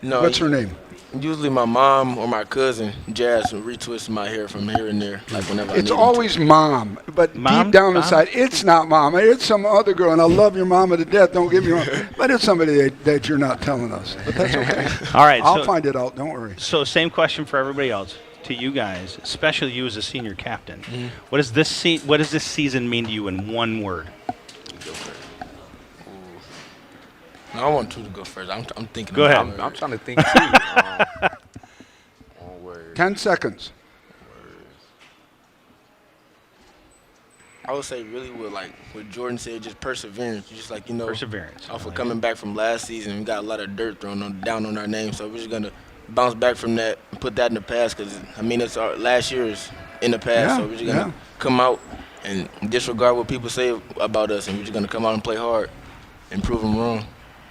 No, What's her name? Usually my mom or my cousin, Jazz, retwists my hair from here and there, like whenever I It's need 'em always mom, but Mom? deep down Mom? inside, it's not mom. It's some other girl, and I love your mama to death. Don't get me wrong, but it's somebody that you're not telling us. But that's okay. All right, I'll so, find it out. Don't worry. so same question for everybody else. To you guys, especially you as a senior captain, what does this season mean to you in one word? to go first. Ooh. No, I want you to go first. I'm thinking. Go about ahead. it. I'm trying to think too. One word. 10 seconds. I would say really what Jordan said, just perseverance. Just like, Perseverance. off of coming back from last season, we got a lot of dirt thrown down on our name, so we're just gonna bounce back from that and put that in the past. Cause I mean, it's our last year's in the past, Yeah, so we're just gonna come out and disregard what people say about us, and we're just gonna come out and play hard and prove them wrong.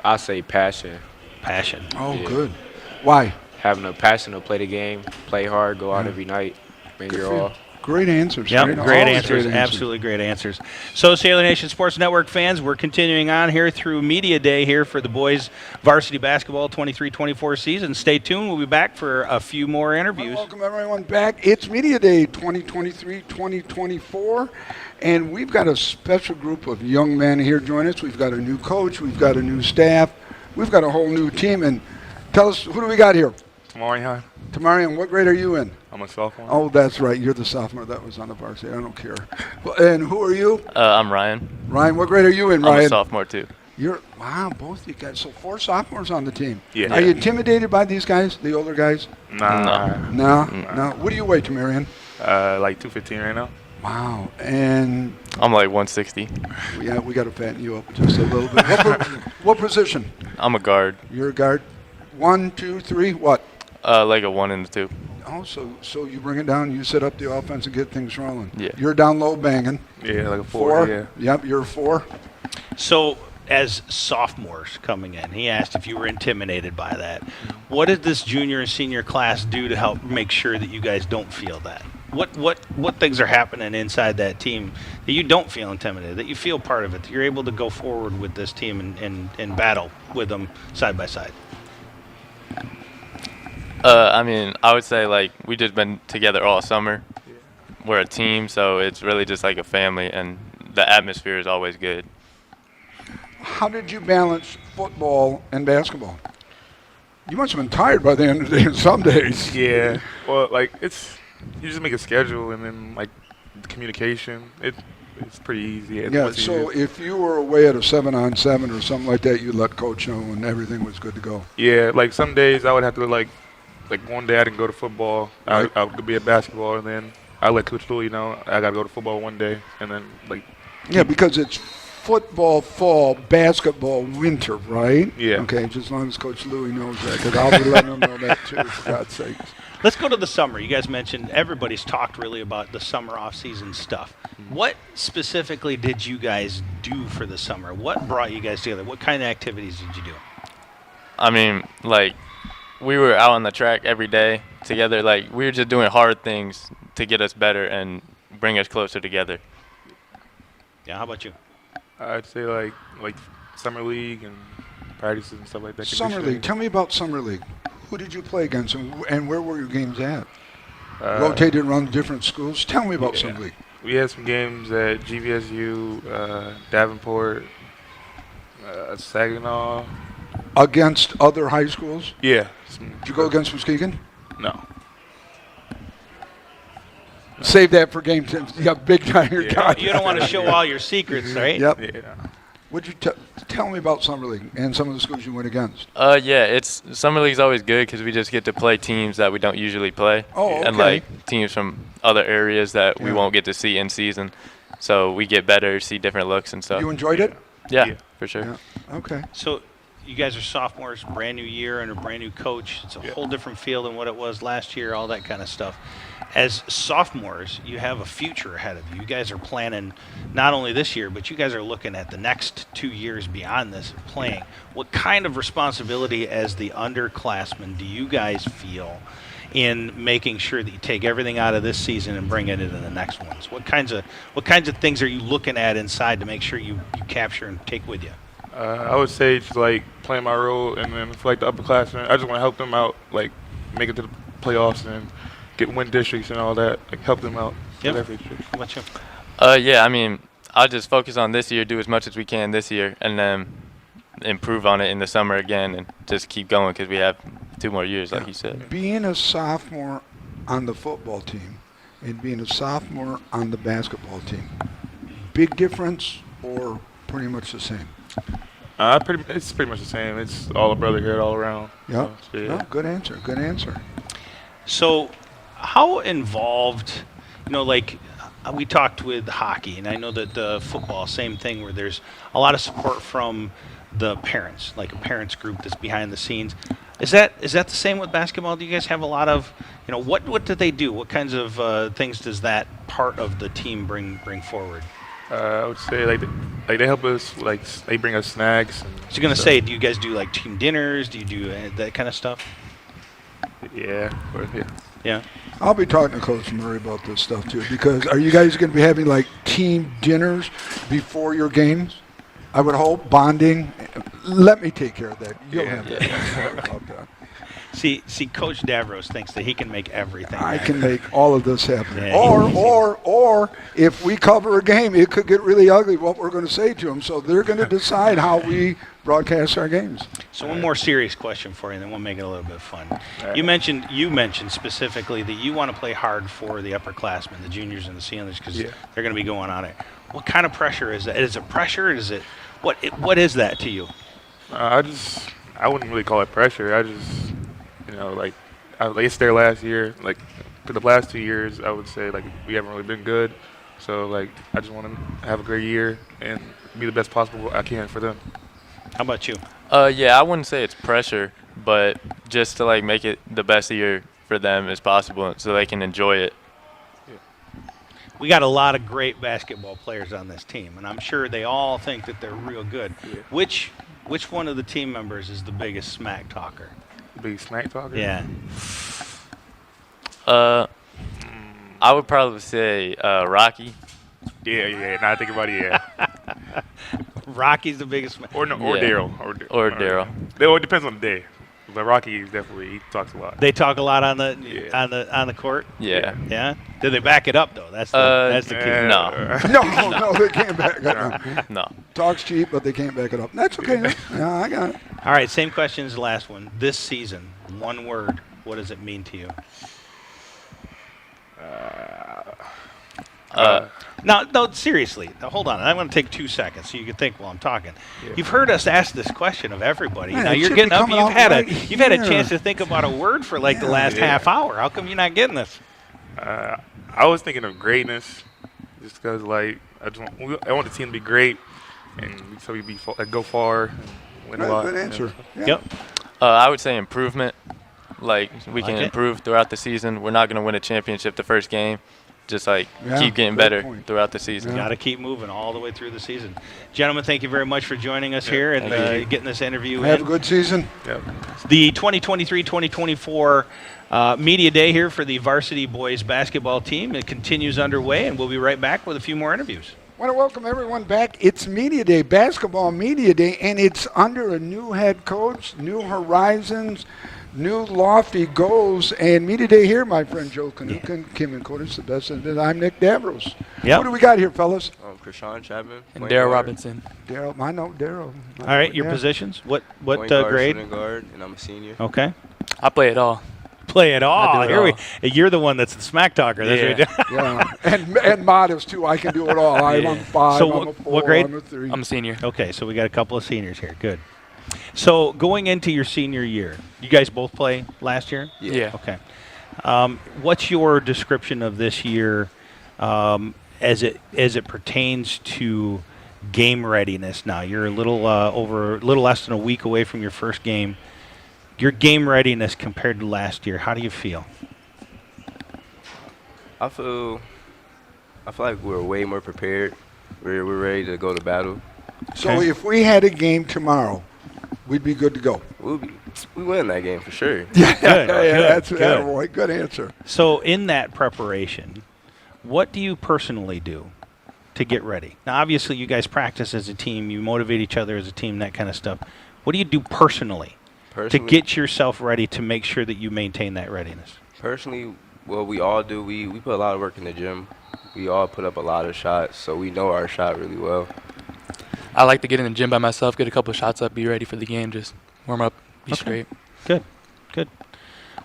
I say passion. Passion. Oh, Yeah. good. Why? Having a passion to play the game, play hard, go out every night, bring Good your for you. all. Great answers. Yep, great always answers. Absolutely great answers. So, Sailor Nation Sports Network fans, we're continuing on here through Media Day here for the boys varsity basketball 23-24 season. Stay tuned. We'll be back for a few more interviews. Welcome everyone back. It's Media Day 2023-2024, and we've got a special group of young men here joining us. We've got a new coach. We've got a new staff. We've got a whole new team. And tell us, who do we got here? Tamarian, Tamarian, what grade are you in? I'm a sophomore. Oh, that's right. You're the sophomore that was on the varsity. I don't care. Well, and who are you? I'm Ryan. Ryan, what grade are you in, I'm Ryan? a sophomore too. Wow, both you guys. So 4 sophomores on the team. Yeah. Are you intimidated by these guys, the older guys? Nah. No. What do you weigh, Tamarian? Like 215 right now. Wow. And I'm like 160. yeah, we got to fatten you up just a little bit. What position? I'm a guard. You're a guard. 1, 2, 3. What? Like a 1 and a 2. Oh, so you bring it down, you set up the offense and get things rolling. Yeah. You're down low banging. Yeah, like a 4. Yeah. Yep, you're a 4. So, as sophomores coming in, he asked if you were intimidated by that. What did this junior and senior class do to help make sure that you guys don't feel that? What things are happening inside that team that you don't feel intimidated, that you feel part of it, that you're able to go forward with this team and battle with them side by side? I mean, I would say like we just been together all summer. We're a team, so it's really just like a family, and the atmosphere is always good. How did you balance football and basketball? You must have been tired by the end of the day some days. Yeah. Well, like you just make a schedule and then like the communication. It's pretty easy. Yeah, so if you were away at a 7-on-7 or something like that, you'd let coach know and everything was good to go. Yeah, like some days I would have to like one day I didn't go to football. Right. I would be at basketball, and then I let Coach Louie know I got to go to football one day, and then like. Yeah, because it's football fall, basketball winter, right? Yeah. Okay, just as long as Coach Louie knows that, because I'll be letting him know that too, for God's sakes. Let's go to the summer. You guys mentioned everybody's talked really about the summer off-season stuff. What specifically did you guys do for the summer? What brought you guys together? What kind of activities did you do? I mean, like we were out on the track every day together. Like we were just doing hard things to get us better and bring us closer together. Yeah, how about you? I'd say like summer league and practices and stuff like that. Summer conditioning. League. Tell me about Summer League. Who did you play against, and where were your games at? Uh, Rotated around different schools. Tell me about some league. We had some games at GVSU, Davenport, Saginaw. Against other high schools? Yeah. Did you go against Muskegon? No. Save that for game 10. You got big time here, guy. You don't want to show all your secrets, right? Yep. Yeah. Would you tell me about Summer League and some of the schools you went against? Yeah, it's summer league's always good because we just get to play teams that we don't usually play, Oh, okay. and like teams from other areas that we Yeah. won't get to see in season. So we get better, see different looks and stuff. You enjoyed it? Yeah, for sure. Yeah. Okay. So you guys are sophomores, brand new year and a brand new coach. It's a whole different feel than what it was last year, all that kind of stuff. As sophomores, you have a future ahead of you. You guys are planning not only this year, but you guys are looking at the next 2 years beyond this of playing. What kind of responsibility as the underclassmen do you guys feel in making sure that you take everything out of this season and bring it into the next ones? What kinds of things are you looking at inside to make sure you capture and take with you? I would say just like playing my role, and then for like the upperclassmen, I just want to help them out, like make it to the playoffs and win districts and all that, like help them out. Yep. For their future. How about you? Yeah, I mean, I'll just focus on this year, do as much as we can this year, and then improve on it in the summer again, and just keep going because we have 2 more years, like you said. Being a sophomore on the football team and being a sophomore on the basketball team, big difference or pretty much the same? It's pretty much the same. It's all a brotherhood all around. Yep. So, yeah. No, good answer. Good answer. So how involved, like we talked with hockey, and I know that the football, same thing, where there's a lot of support from the parents, like a parents group that's behind the scenes. Is that the same with basketball? Do you guys have a lot of, what do they do? What kinds of things does that part of the team bring forward? I would say like they help us, like they bring us snacks. And I was going to say, do you guys do like team dinners? Do you do that kind of stuff? Yeah. Yeah. I'll be talking to Coach Murray about this stuff too, because are you guys going to be having like team dinners before your games? I would hope, bonding. Let me take care of that. You'll have that. Sorry about that. See, Coach Davros thinks that he can make everything. I happen. can make all of this happen. Yeah, Or if we cover a game, it could get really ugly what we're going to say to them. So they're going to decide how we broadcast our games. So one more serious question for you, and then we'll make it a little bit fun. You mentioned specifically that you want to play hard for the upperclassmen, the juniors and the seniors, because they're going to be going on it. What kind of pressure is that? Is it pressure? Is it what is that to you? I wouldn't really call it pressure. I just, it's their last year. Like for the last 2 years, I would say like we haven't really been good. So like I just want to have a great year and be the best possible I can for them. How about you? Yeah, I wouldn't say it's pressure, but just to like make it the best year for them as possible, so they can enjoy it. We got a lot of great basketball players on this team, and I'm sure they all think that they're real good. Yeah. Which one of the team members is the biggest smack talker? Big smack talker? Yeah. I would probably say Rocky. Yeah. Now I think about it, yeah. Rocky's the biggest smack. Or Daryl. Or Daryl. It depends on the day. But Rocky he talks a lot. They talk a lot on the court. Yeah. Yeah. Do they back it up though? That's the key. No. No, they can't back it up. No. Talk's cheap, but they can't back it up. That's okay. Yeah, I got it. All right. Same question as the last one. This season, one word. What does it mean to you? No, seriously. Now, hold on. I'm going to take 2 seconds so you can think while I'm talking. Yeah. You've heard us ask this question of everybody. Man, now you're getting up. You've had a here. chance to think about a word for the last half hour. How come you're not getting this? I was thinking of greatness, just because I want the team to be great, and so we go far, and win a lot. Good answer. Yeah. Yep. I would say improvement. Like we can it. improve throughout the season. We're not going to win a championship the first game. Just keep getting better throughout the season. Got to keep moving all the way through the season. Gentlemen, thank you very much for joining us here and getting this interview Have a good season. Yep. The 2023-2024 Media Day here for the Varsity Boys basketball team. It continues underway, and we'll be right back with a few more interviews. I want to welcome everyone back. It's Media Day, Basketball Media Day, and it's under a new head coach, new horizons, New Lofty goes, and media day here, my friend Joe Kanukin, Kim and Codis, the best, and I'm Nick Davros. Yep. What do we got here, fellas? Krishawn Chapman. And Daryl Robinson. Daryl, I know Daryl. All right, your positions. What Point guard, grade? shooting guard, and I'm a senior. Okay. I play it all. Play it all. I do it all. You're the one that's the smack talker. That's Yeah. what you do. And modest, too. I can do it all. I'm a 5, So I'm a 4, what grade? I'm a 3. I'm a senior. Okay, so we got a couple of seniors here. Good. So going into your senior year, you guys both play last year? Yeah. Okay. What's your description of this year as it pertains to game readiness? Now you're a little less than a week away from your first game. Your game readiness compared to last year, how do you feel? I feel like we're way more prepared. We're ready to go to battle. So if we had a game tomorrow, we'd be good to go. We win that game for sure. Good. That's good. Boy, good answer. So in that preparation, what do you personally do to get ready? Now, obviously, you guys practice as a team. You motivate each other as a team, that kind of stuff. What do you do personally to get yourself ready to make sure that you maintain that readiness? Personally, what we all do, we put a lot of work in the gym. We all put up a lot of shots, so we know our shot really well. I like to get in the gym by myself, get a couple of shots up, be ready for the game, just warm up, be straight. Good.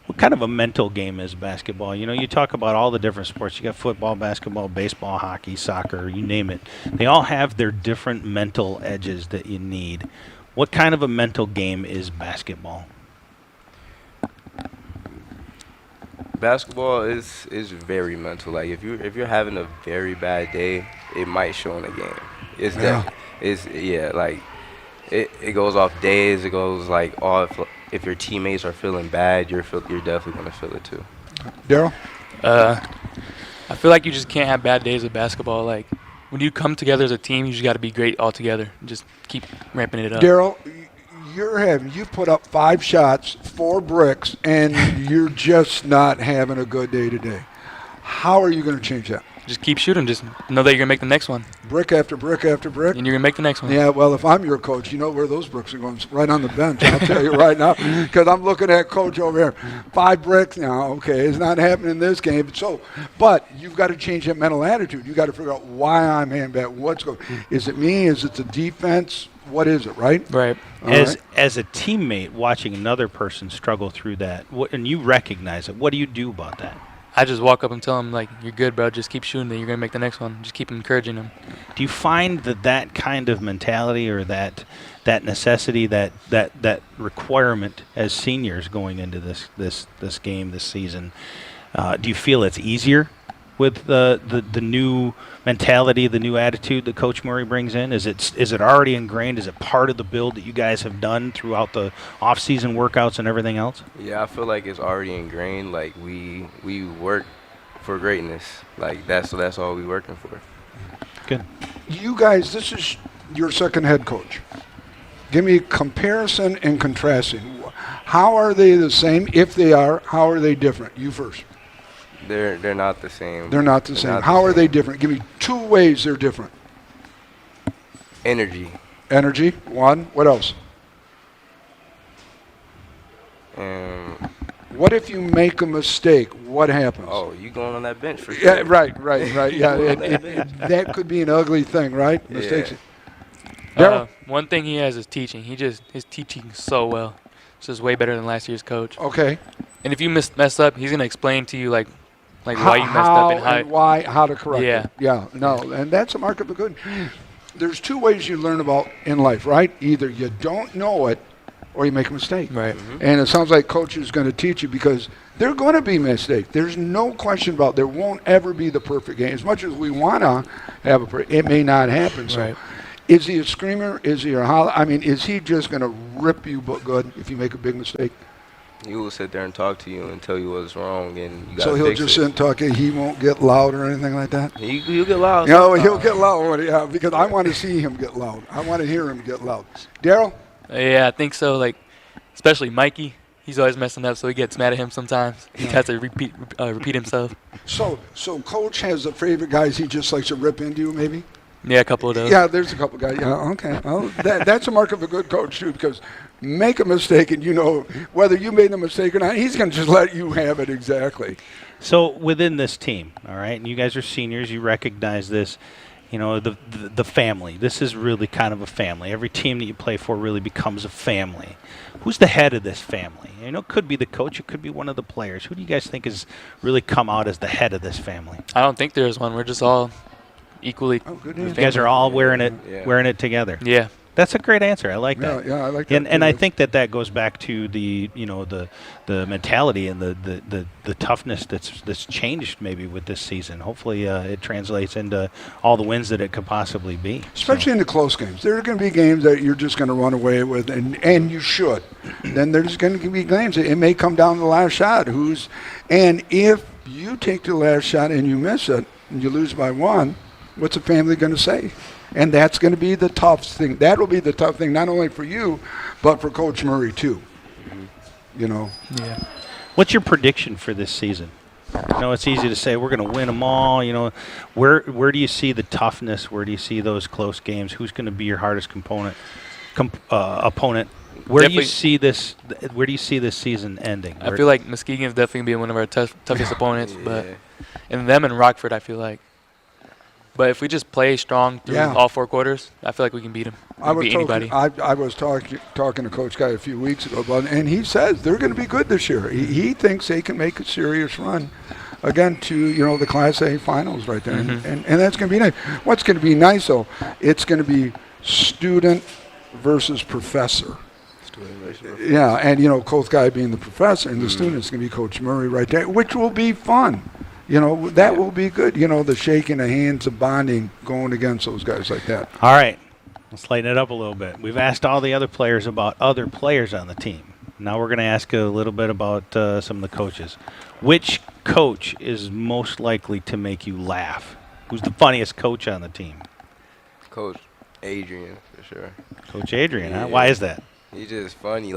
What kind of a mental game is basketball? You know, you talk about all the different sports. You got football, basketball, baseball, hockey, soccer, you name it. They all have their different mental edges that you need. What kind of a mental game is basketball? Basketball is very mental. Like if you're having a very bad day, it might show in the game. It goes off days. It goes like off. If your teammates are feeling bad, you're definitely gonna feel it too. Daryl? I feel like you just can't have bad days with basketball. Like when you come together as a team, you just got to be great all together. Just keep ramping it up. Daryl, you put up 5 shots, 4 bricks, and you're just not having a good day today. How are you going to change that? Just keep shooting. Just know that you're going to make the next one. Brick after brick after brick? And you're going to make the next one. Yeah, well, if I'm your coach, you know where those bricks are going, right on the bench. I'll tell you right now, because I'm looking at Coach over here. 5 bricks now, okay, it's not happening in this game. But you've got to change that mental attitude. You've got to figure out why I'm handing back, what's going on. Is it me? Is it the defense? What is it, right? Right. As a teammate watching another person struggle through that, and you recognize it, what do you do about that? I just walk up and tell them, like, you're good, bro. Just keep shooting. You're going to make the next one. Just keep encouraging them. Do you find that kind of mentality or that necessity, that requirement as seniors going into this game, this season, do you feel it's easier with the new mentality, the new attitude that Coach Murray brings in? Is it already ingrained? Is it part of the build that you guys have done throughout the off-season workouts and everything else? Yeah, I feel like it's already ingrained. Like we work for greatness. Like that's all we working for. Good. You guys, this is your second head coach. Give me a comparison and contrasting. How are they the same? If they are, how are they different? You first. They're not the same. They're not the same. How are they different? Give me 2 ways they're different. Energy. Energy, 1. What else? What if you make a mistake? What happens? Oh, you going on that bench for sure. Yeah, right. Yeah, that could be an ugly thing, right? Yeah. Mistakes. Daryl? One thing he has is teaching. His teaching so well. It's just way better than last year's coach. Okay. And if you mess up, he's gonna explain to you like why you messed up and how to correct it. Yeah, no, and that's a mark of a good. There's 2 ways you learn about in life, right? Either you don't know it, or you make a mistake. Right. Mm-hmm. And it sounds like Coach is going to teach you because there are going to be mistakes. There's no question about it. There won't ever be the perfect game. As much as we want to have it may not happen. So, is he a screamer? Is he a holler? I mean, is he just going to rip you but good if you make a big mistake? He will sit there and talk to you and tell you what's wrong, and you got so he'll just sit and talk. He won't get loud or anything like that. He'll get loud. No, he'll get loud. Because I want to see him get loud. I want to hear him get loud. Daryl? Yeah, I think so. Like, especially Mikey. He's always messing up, so he gets mad at him sometimes. He has to repeat himself. So Coach has a favorite guys he just likes to rip into you, maybe? Yeah, a couple of those. Yeah, there's a couple guys. Yeah, okay. Well, that's a mark of a good coach too, because make a mistake, and whether you made the mistake or not, he's going to just let you have it exactly. So within this team, all right, and you guys are seniors, you recognize this, the family. This is really kind of a family. Every team that you play for really becomes a family. Who's the head of this family? It could be the coach, it could be one of the players. Who do you guys think has really come out as the head of this family? I don't think there's one. We're just all equally. Oh, good You answer. guys are all wearing Yeah. it together. Yeah. That's a great answer. I like that. Yeah, I like that. And I too. think that goes back to the mentality and the toughness that's changed maybe with this season. Hopefully it translates into all the wins that it could possibly be. Especially in the close games. There are going to be games that you're just going to run away with, and you should. Then there's going to be games that it may come down to the last shot. And if you take the last shot and you miss it, and you lose by one, what's the family going to say? And that's going to be the tough thing. That will be the tough thing, not only for you, but for Coach Murray too. Yeah. What's your prediction for this season? It's easy to say we're going to win them all. Where do you see the toughness? Where do you see those close games? Who's going to be your hardest opponent? Where do you see this? Where do you see this season ending? I feel like Muskegon's definitely going to be one of our toughest opponents, and them and Rockford, I feel like. But if we just play strong through all 4 quarters, I feel like we can beat them. Beat anybody. I was talking to Coach Guy a few weeks ago about it, and he says they're going to be good this year. He thinks they can make a serious run again to the Class A finals right there, and that's going to be nice. What's going to be nice though? It's going to be student versus professor. Yeah, and Coach Guy being the professor, and the student's going to be Coach Murray right there, which will be fun. That will be good. The shaking of hands, the bonding, going against those guys like that. All right, let's lighten it up a little bit. We've asked all the other players about other players on the team. Now we're going to ask a little bit about some of the coaches. Which coach is most likely to make you laugh? Who's the funniest coach on the team? Coach Adrian, for sure. Coach Adrian, huh? Yeah. Why is that? He's just funny.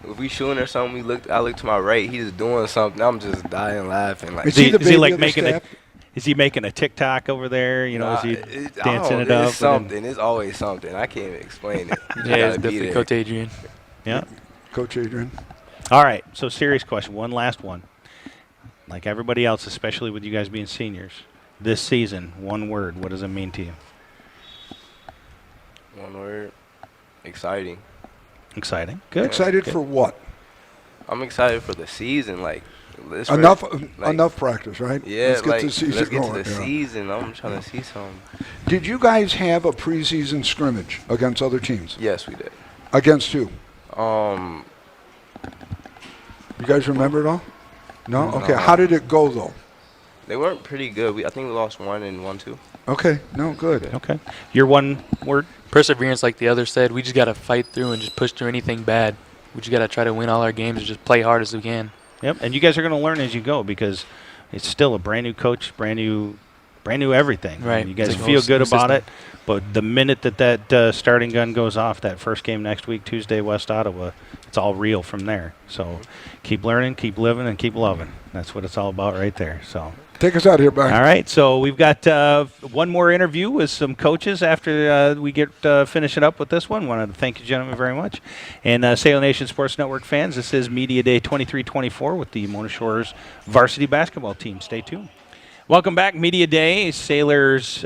If we shooting or something, I look to my right, he's just doing something. I'm just dying laughing. Is he like making a? Is he making a TikTok over there? Is he dancing it up? It's something. It's always something. I can't even explain it. Yeah, it's definitely Coach Adrian. Yeah, Coach Adrian. All right. So serious question. One last one. Like everybody else, especially with you guys being seniors, this season, one word. What does it mean to you? One word. Exciting. Exciting. Good. Excited Good. for what? I'm excited for the season. Enough practice, right? Yeah, let's get the season let's get going. to the season. I'm trying to see something. Did you guys have a preseason scrimmage against other teams? Yes, we did. Against who? Um. You guys remember it all? No? Okay. How did it go though? They weren't pretty good. I think we lost 1 and 1-2. Okay. No, good. Okay. Your one word? Perseverance, like the other said. We just got to fight through and just push through anything bad. We just got to try to win all our games and just play hard as we can. Yep. And you guys are going to learn as you go because it's still a brand new coach, brand new everything. Right. You guys It's like a feel whole good new about system. it, but the minute that starting gun goes off, that first game next week, Tuesday, West Ottawa, it's all real from there. So keep learning, keep living, and keep loving. That's what it's all about right there. So. Take us out here, Brian. All right, so we've got one more interview with some coaches after we get finishing up with this one. Wanted to thank you, gentlemen, very much. And Sailor Nation Sports Network fans, this is Media Day 23-24 with the Mona Shores varsity basketball team. Stay tuned. Welcome back, Media Day, Sailors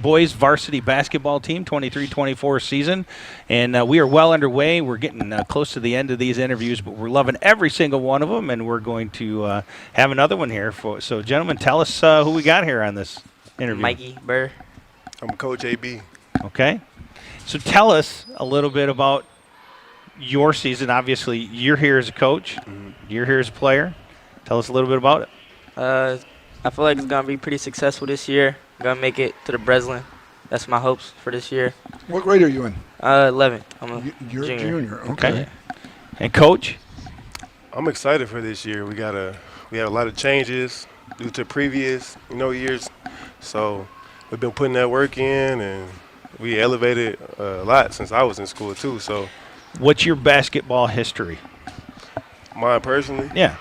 boys varsity basketball team, 23-24 season. And we are well underway. We're getting close to the end of these interviews, but we're loving every single one of them, and we're going to have another one here. So, gentlemen, tell us who we got here on this interview. Mikey Burr. I'm Coach AB. Okay. So tell us a little bit about your season. Obviously, you're here as a coach. Mm-hmm. You're here as a player. Tell us a little bit about it. I feel like it's going to be pretty successful this year. I'm going to make it to the Breslin. That's my hopes for this year. What grade are you in? 11. I'm a You're junior. a junior. Okay. And Coach? I'm excited for this year. We had a lot of changes due to previous years. So we've been putting that work in, and we elevated a lot since I was in school too. So what's your basketball history? Mine personally? Yeah.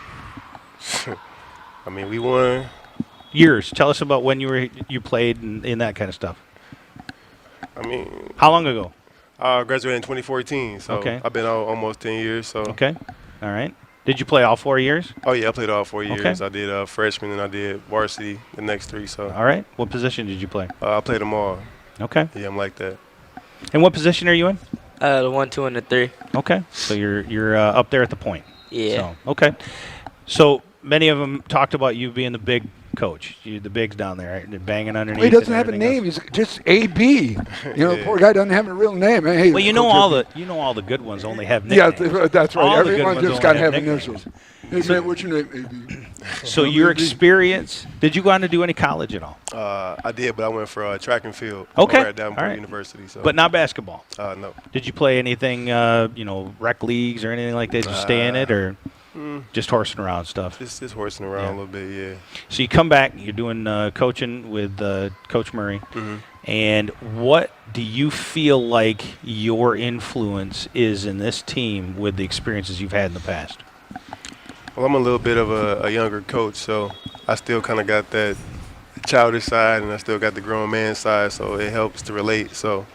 I mean, we won. Years. Tell us about when you played and that kind of stuff. I mean, how long ago? I graduated in 2014, so Okay. I've been out almost 10 years. So. Okay. All right. Did you play all 4 years? Oh yeah, I played all 4 Okay. years. I did freshman and I did varsity the next 3. So. All right. What position did you play? I played them all. Okay. Yeah, I'm like that. And what position are you in? The 1, 2, and the 3. Okay. So you're up there at the point. Yeah. So, okay. So many of them talked about you being the big coach. You the bigs down there, right? They're banging underneath. Well, he doesn't and have a everything name. else. He's just AB. You know, the poor guy doesn't have a real name. Hey, Well, you know Coach all the good ones only have Yeah, nicknames. that's right. All the good Everyone ones just only got to have nicknames. initials. Hey, man, what's your name, AB? So your experience, did you go on to do any college at all? I did, but I went for track and field. Okay. Over at Davenport All right. University. So. But not basketball? No. Did you play anything, rec leagues or anything like that? Did you stay in it or just horsing around stuff? Just horsing around a little bit, yeah. So you come back, you're doing coaching with Coach Murray. Mm-hmm. And what do you feel like your influence is in this team with the experiences you've had in the past? Well, I'm a little bit of a younger coach, so I still kind of got that childish side, and I still got the grown man side, so it helps to relate. So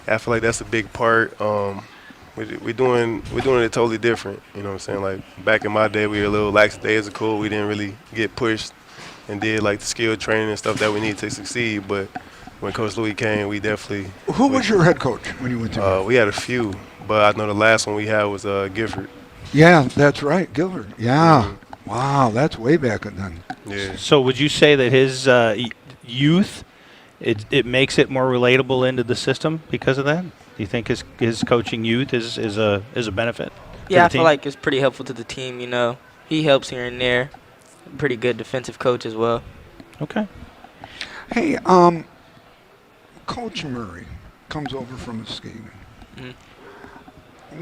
I feel like that's a big part. We're doing it totally different. You know what I'm saying? Like back in my day, we were a little lackadaisical. We didn't really get pushed and did like the skill training and stuff that we need to succeed. But when Coach Louis came, we definitely. Who was your head coach when you went to? We had a few, but I know the last one we had was Gifford. Yeah, that's right, Gilbert. Yeah. Wow, that's way back then. Yeah. So would you say that his youth, it makes it more relatable into the system because of that? Do you think his coaching youth is a benefit? Yeah, I feel like it's pretty helpful to the team. You know, he helps here and there. Pretty good defensive coach as well. Okay. Hey, Coach Murray comes over from Muskegon. Mm-hmm.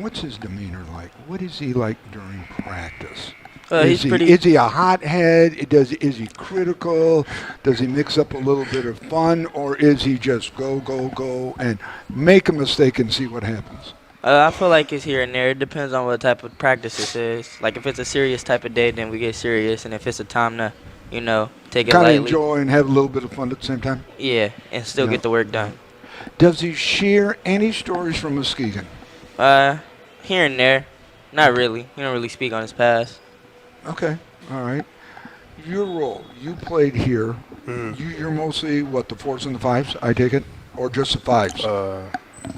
What's his demeanor like? What is he like during practice? Is he a hothead? Is he critical? Does he mix up a little bit of fun, or is he just go and make a mistake and see what happens? I feel like it's here and there. It depends on what type of practice this is. Like if it's a serious type of day, then we get serious, and if it's a time to, take it Kind lightly. of enjoy and have a little bit of fun at the same time. Yeah, and still get the work done. Does he share any stories from Muskegon? Here and there. Not really. He don't really speak on his past. Okay, all right. Your role, you played here. You're mostly, what, the 4s and the 5s, I take it? Or just the 5s?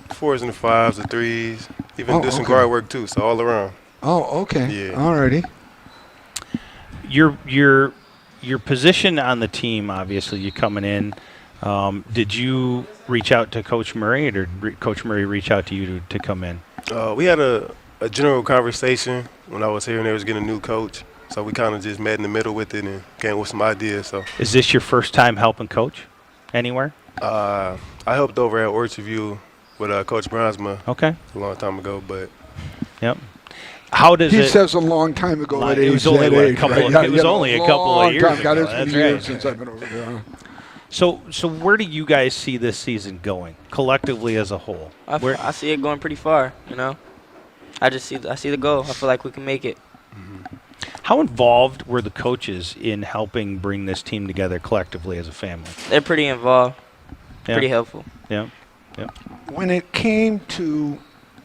4s and the 5s, the 3s. Even do some guard work, too, so all around. Oh, okay. Yeah. All righty. Your position on the team, obviously, you coming in. Did you reach out to Coach Murray, or did Coach Murray reach out to you to come in? We had a general conversation when I was here and they was getting a new coach. So we kind of just met in the middle with it and came up with some ideas. So is this your first time helping coach anywhere? I helped over at Orchardview with Coach Brunsma. Okay. A long time ago, but. Yep. How does he it? says a long time ago at it was only a couple. It was only a couple of years ago. God, it's That's been years right. since I've been over there. So where do you guys see this season going collectively as a whole? I see it going pretty far. I see the goal. I feel like we can make it. How involved were the coaches in helping bring this team together collectively as a family? They're pretty involved. Yeah. Pretty helpful. Yeah. Yeah. When it came to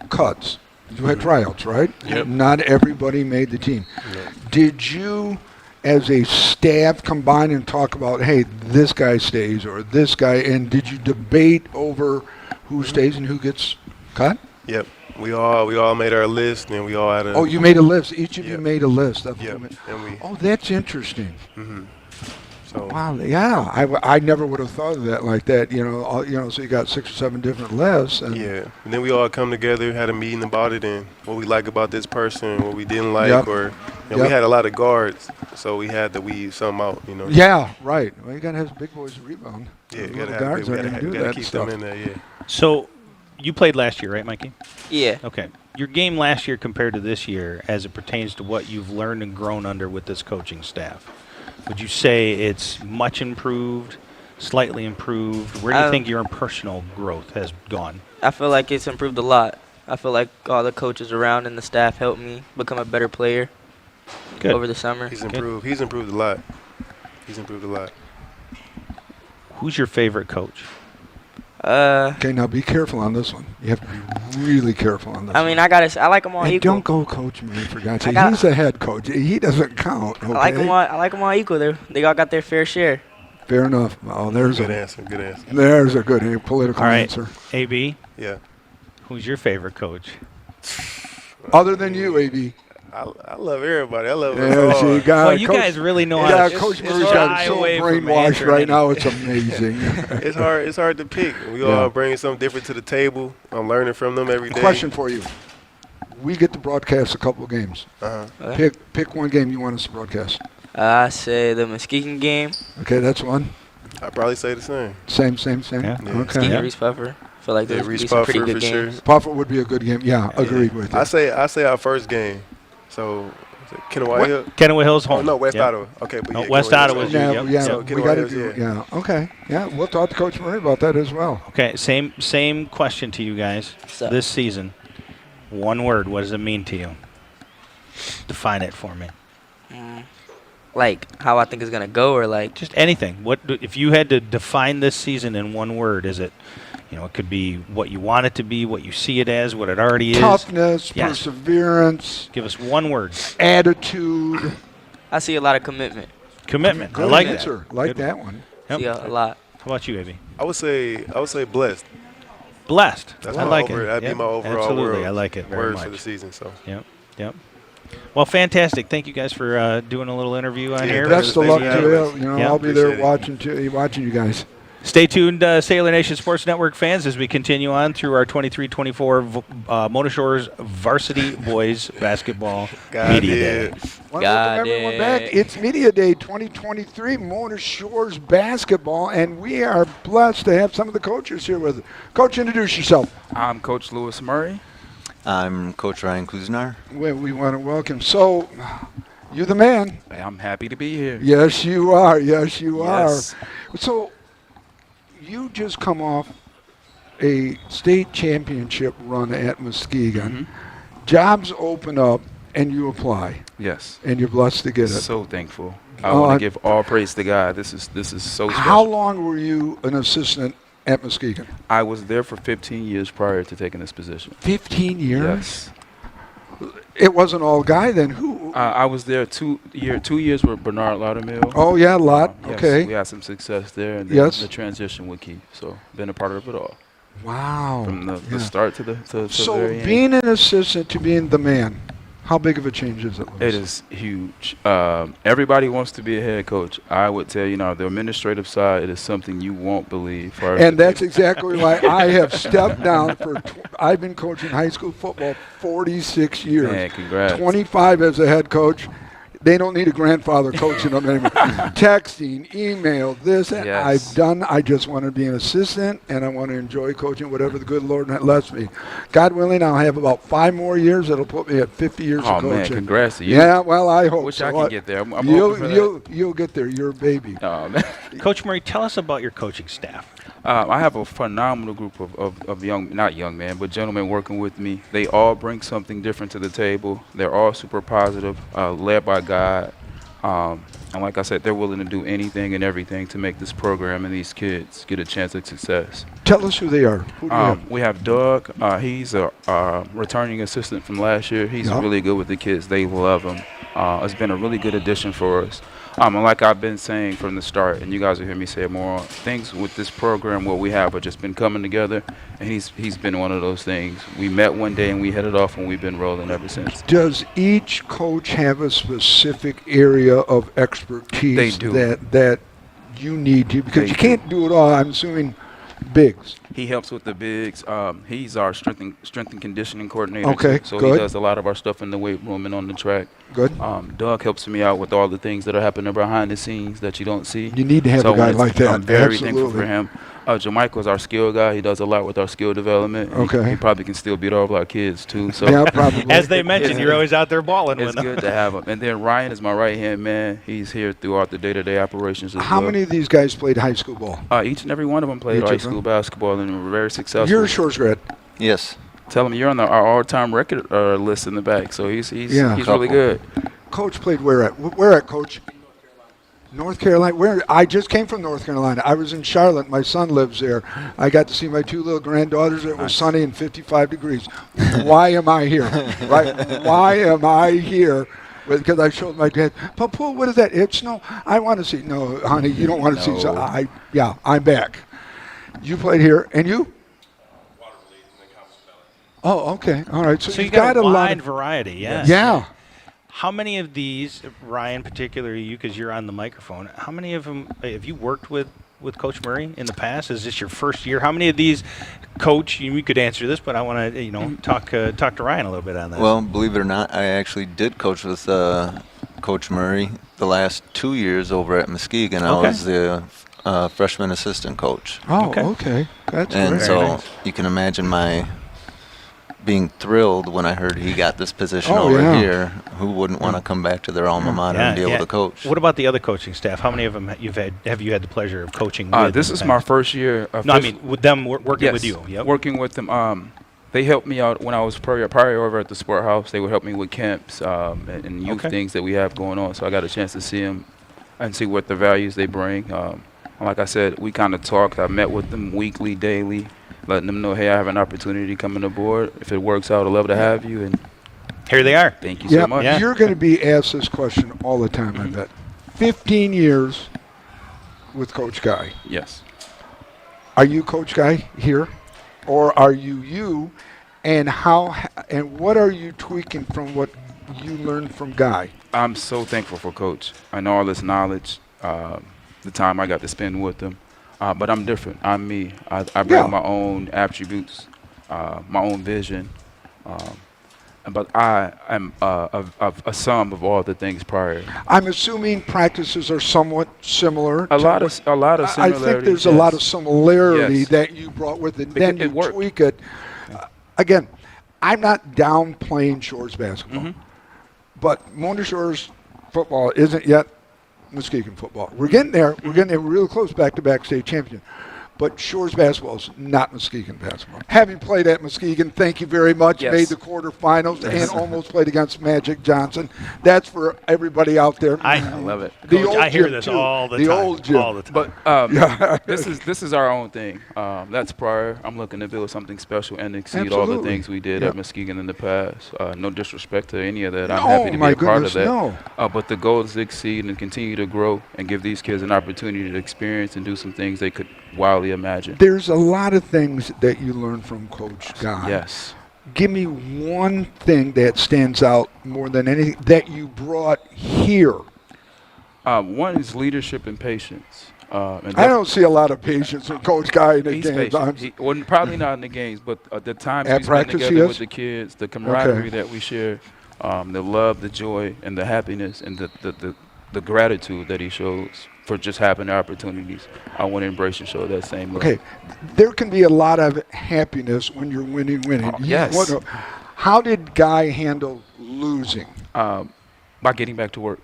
cuts, you had tryouts, right? Yep. Not everybody made the team. Yep. Did you, as a staff, combine and talk about, hey, this guy stays or this guy, and did you debate over who stays and who gets cut? Yep. We all made our list, and we all had a. Oh, you made a list. Each of you made a list. Of Yep. Oh, that's interesting. Mm-hmm. So. Wow. Yeah, I never would have thought of that like that. So you got 6 or 7 different lists. And yeah. And then we all come together, had a meeting about it, and what we like about this person, what we didn't like, Yep. or we had a lot of guards, so we had to weed some out. Yeah. Right. Well, you gotta have big boys to rebound. Yeah. The little guards aren't gonna do that keep stuff. them in there. Yeah. So you played last year, right, Mikey? Yeah. Okay. Your game last year compared to this year, as it pertains to what you've learned and grown under with this coaching staff, would you say it's much improved, slightly improved? Where do you think your personal growth has gone? I feel like it's improved a lot. I feel like all the coaches around and the staff helped me become a better player over the summer. He's improved. He's improved a lot. He's improved a lot. Who's your favorite coach? Okay, now be careful on this one. You have to be really careful on this one. I mean, I like them all And equal. don't go Coach Murray, for God's sake. He's a head coach. He doesn't count, okay? I like them all equal. They all got their fair share. Fair enough. Oh, there's Good answer. Good answer. There's a good political All right, answer. AB. Yeah. Who's your favorite coach? Other than you, AB. I love everybody. I love you got well, you guys really know how yeah, to Coach it's Murray's shy got so away from brainwashed answering right now. anything. It's amazing. It's hard to pick. We all bring something different to the table. I'm learning from them every day. Question for you. We get to broadcast a couple of games. Pick one game you want us to broadcast. I say the Muskegon game. Okay, that's one. I'd probably say the same. Same. Yeah. Okay. Muskegon, Reese Puffer. I feel like there's Reese be some pretty Puffer good for games. sure. Puffer would be a good game. Yeah, agreed with you. I say our first game. So Kennewick Hill. Kennewick Hill's home. Oh, no, West Yep. Ottawa. Okay, but No, yeah, West Kennewick Ottawa's Hills. you. Yep. Yeah, So we Kennewick got to Hills, do. yeah. Yeah, okay. Yeah, we'll talk to Coach Murray about that as well. Okay, same question to you guys. This season, one word. What does it mean to you? Define it for me. Like how I think it's gonna go, or like just anything. What if you had to define this season in one word? Is it, it could be what you want it to be, what you see it as, what it already is. Toughness, perseverance. Give us one word. Attitude. I see a lot of commitment. Commitment. Good I like answer. that. Like Good. that one. Yep. See a lot. How about you, Abby? I would say blessed. Blessed. That's I my like over, it. That'd Yep. be my overall Absolutely. world. I like it very words much. for the season. So. Yep. Well, fantastic. Thank you guys for doing a little interview on here. Best of luck to you. Yep. I'll be there watching you guys. Stay tuned, Sailor Nation Sports Network fans, as we continue on through our 23-24 Mona Shores Varsity Boys Basketball Media Day. Welcome everyone back. It's Media Day 2023, Mona Shores Basketball, and we are blessed to have some of the coaches here with us. Coach, introduce yourself. I'm Coach Lewis Murray. I'm Coach Ryan Kuznar. We want to welcome. So, you're the man. I'm happy to be here. Yes, you are. Yes, you Yes. are. So, you just come off a state championship run at Muskegon. Jobs open up, and you apply. Yes. And you're blessed to get it. So thankful. I want to give all praise to God. This is so special. How long were you an assistant at Muskegon? I was there for 15 years prior to taking this position. 15 years? Yes. It wasn't all guy then. Who? I was there 2 years with Bernard Laudermill. Oh, yeah, a lot. Yes, Okay. we had some success there. And then Yes. the transition with Keith. So, been a part of it all. Wow. From the Yeah. start to the So very end. being an assistant to being the man, how big of a change is it, Lewis? It is huge. Everybody wants to be a head coach. I would tell you now, the administrative side, it is something you won't believe. And that's exactly why I have stepped down I've been coaching high school football 46 years. Man, congrats. 25 as a head coach. They don't need a grandfather coaching them anymore. Texting, email, this. Yes. I just want to be an assistant, and I want to enjoy coaching whatever the good Lord lets me. God willing, I'll have about 5 more years. That'll put me at 50 years of coaching. Oh, man, congrats to you. Yeah, well, I hope Wish so. I could get there. I'm hoping for that. You'll get there. You're a baby. Oh, man. Coach Murray, tell us about your coaching staff. I have a phenomenal group of not young men, but gentlemen working with me. They all bring something different to the table. They're all super positive, led by God. And like I said, they're willing to do anything and everything to make this program and these kids get a chance at success. Tell us who they are. Who do you have? We have Doug. He's a returning assistant from last year. He's really good with the kids. They love him. It's been a really good addition for us. And like I've been saying from the start, and you guys will hear me say it more, things with this program, what we have, just been coming together, and he's been one of those things. We met one day and we hit it off, and we've been rolling ever since. Does each coach have a specific area of expertise They do. that you need to? Because you can't do it all. I'm assuming bigs. He helps with the bigs. He's our strength and conditioning coordinator. Okay, too. So good. he does a lot of our stuff in the weight room and on the track. Good. Doug helps me out with all the things that are happening behind the scenes that you don't see. You need to have a guy like that. I'm very thankful Absolutely. for him. Jermichael's our skill guy. He does a lot with our skill development. Okay. He probably can still beat all of our kids too. So Yeah, probably. As they mentioned, you're always out there balling with It's them. good to have him. And then Ryan is my right-hand man. He's here throughout the day-to-day operations as How well. many of these guys played high school ball? Each and every one of them played Each high of them? school basketball and were very successful. You're a Shores grad. Yes. Tell him you're on our all-time record list in the back. So he's Yeah. really good. Coach played where at? Where at, Coach? North Carolina. Where I just came from North Carolina. I was in Charlotte. My son lives there. I got to see my 2 little granddaughters. It was sunny and 55 degrees. Why am I here? Right? Why am I here? Because I showed my dad, Papa, what is that? It's snow. I want to see. No, honey, you don't want to see. So I'm back. You played here, and you? Oh, okay. All right. So you you've got a lot wide of variety, yes. Yeah. How many of these, Ryan, particularly you, because you're on the microphone, how many of them have you worked with Coach Murray in the past? Is this your first year? How many of these, Coach, you could answer this, but I want to, talk to Ryan a little bit on that. Well, believe it or not, I actually did coach with Coach Murray the last 2 years over at Muskegon. I was the freshman assistant coach. Oh, okay. That's and great. so you can imagine my being thrilled when I heard he got this position over here. Who wouldn't want to come back to their alma mater and be able to coach? What about the other coaching staff? How many of them have you had the pleasure of coaching with? This is my first year. No, I mean with them working with you. Yep. Working with them. They helped me out when I was prior over at the Sport House. They would help me with camps and youth things that we have going on. So I got a chance to see them and see what the values they bring. Like I said, we kind of talked. I met with them weekly, daily, letting them know, hey, I have an opportunity coming aboard. If it works out, I'd love to have you. And here they are. Thank you so much. Yeah. You're going to be asked this question all the time, I bet. 15 years with Coach Guy. Yes. Are you Coach Guy here, or are you? And what are you tweaking from what you learned from Guy? I'm so thankful for Coach. I know all this knowledge, the time I got to spend with him. But I'm different. I'm me. I bring my own attributes, my own vision. But I am a sum of all the things prior. I'm assuming practices are somewhat similar. A lot of similarities. I think there's a lot of similarity that you brought with it. Then you tweak it. Again, I'm not downplaying Shores basketball, but Mona Shores football isn't yet Muskegon football. We're getting there. We're getting there real close, back-to-back state champion. But Shores basketball is not Muskegon basketball. Having played at Muskegon, thank you very much. Yes. Made the quarterfinals and almost played against Magic Johnson. That's for everybody out there. I love it. Coach, I hear this all the time. The old gym. All the time. But this is our own thing. That's prior. I'm looking to build something special and exceed all the things we did at Muskegon in the past. No disrespect to any of that. I'm happy to be a part of that. No. But the goal is to exceed and continue to grow and give these kids an opportunity to experience and do some things they could wildly imagine. There's a lot of things that you learn from Coach Guy. Yes. Give me one thing that stands out more than anything that you brought here. One is leadership and patience. I don't see a lot of patience with Coach Guy in the games. Probably not in the games, but the time we spend together with the kids, the camaraderie that we share, the love, the joy, and the happiness, and the gratitude that he shows for just having the opportunities. I want to embrace and show that same love. Okay, there can be a lot of happiness when you're winning. Yes. How did Guy handle losing? By getting back to work,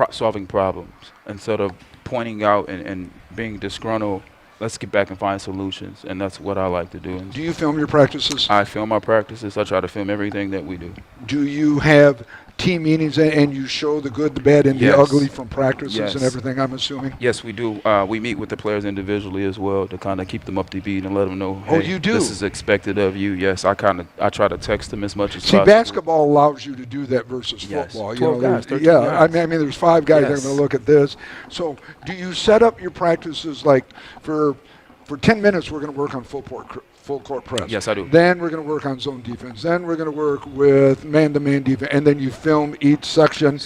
solving problems. Instead of pointing out and being disgruntled, let's get back and find solutions, and that's what I like to do. Do you film your practices? I film my practices. I try to film everything that we do. Do you have team meetings and you show the good, the bad, and the ugly from practices and everything, I'm assuming? Yes, we do. We meet with the players individually as well to kind of keep them up to beat and let them know, hey, you do? This is expected of you. Yes, I try to text them as much as possible. possible. basketball allows you to do that versus football. 12 guys, 13 guys. guys. I mean, there's 5 guys that are going to look at this. So do you set up your practices like for 10 minutes we're going to work on full court press? Yes, I do. Then we're going to work on zone defense. Then we're going to work with man-to-man defense. And then you film each section,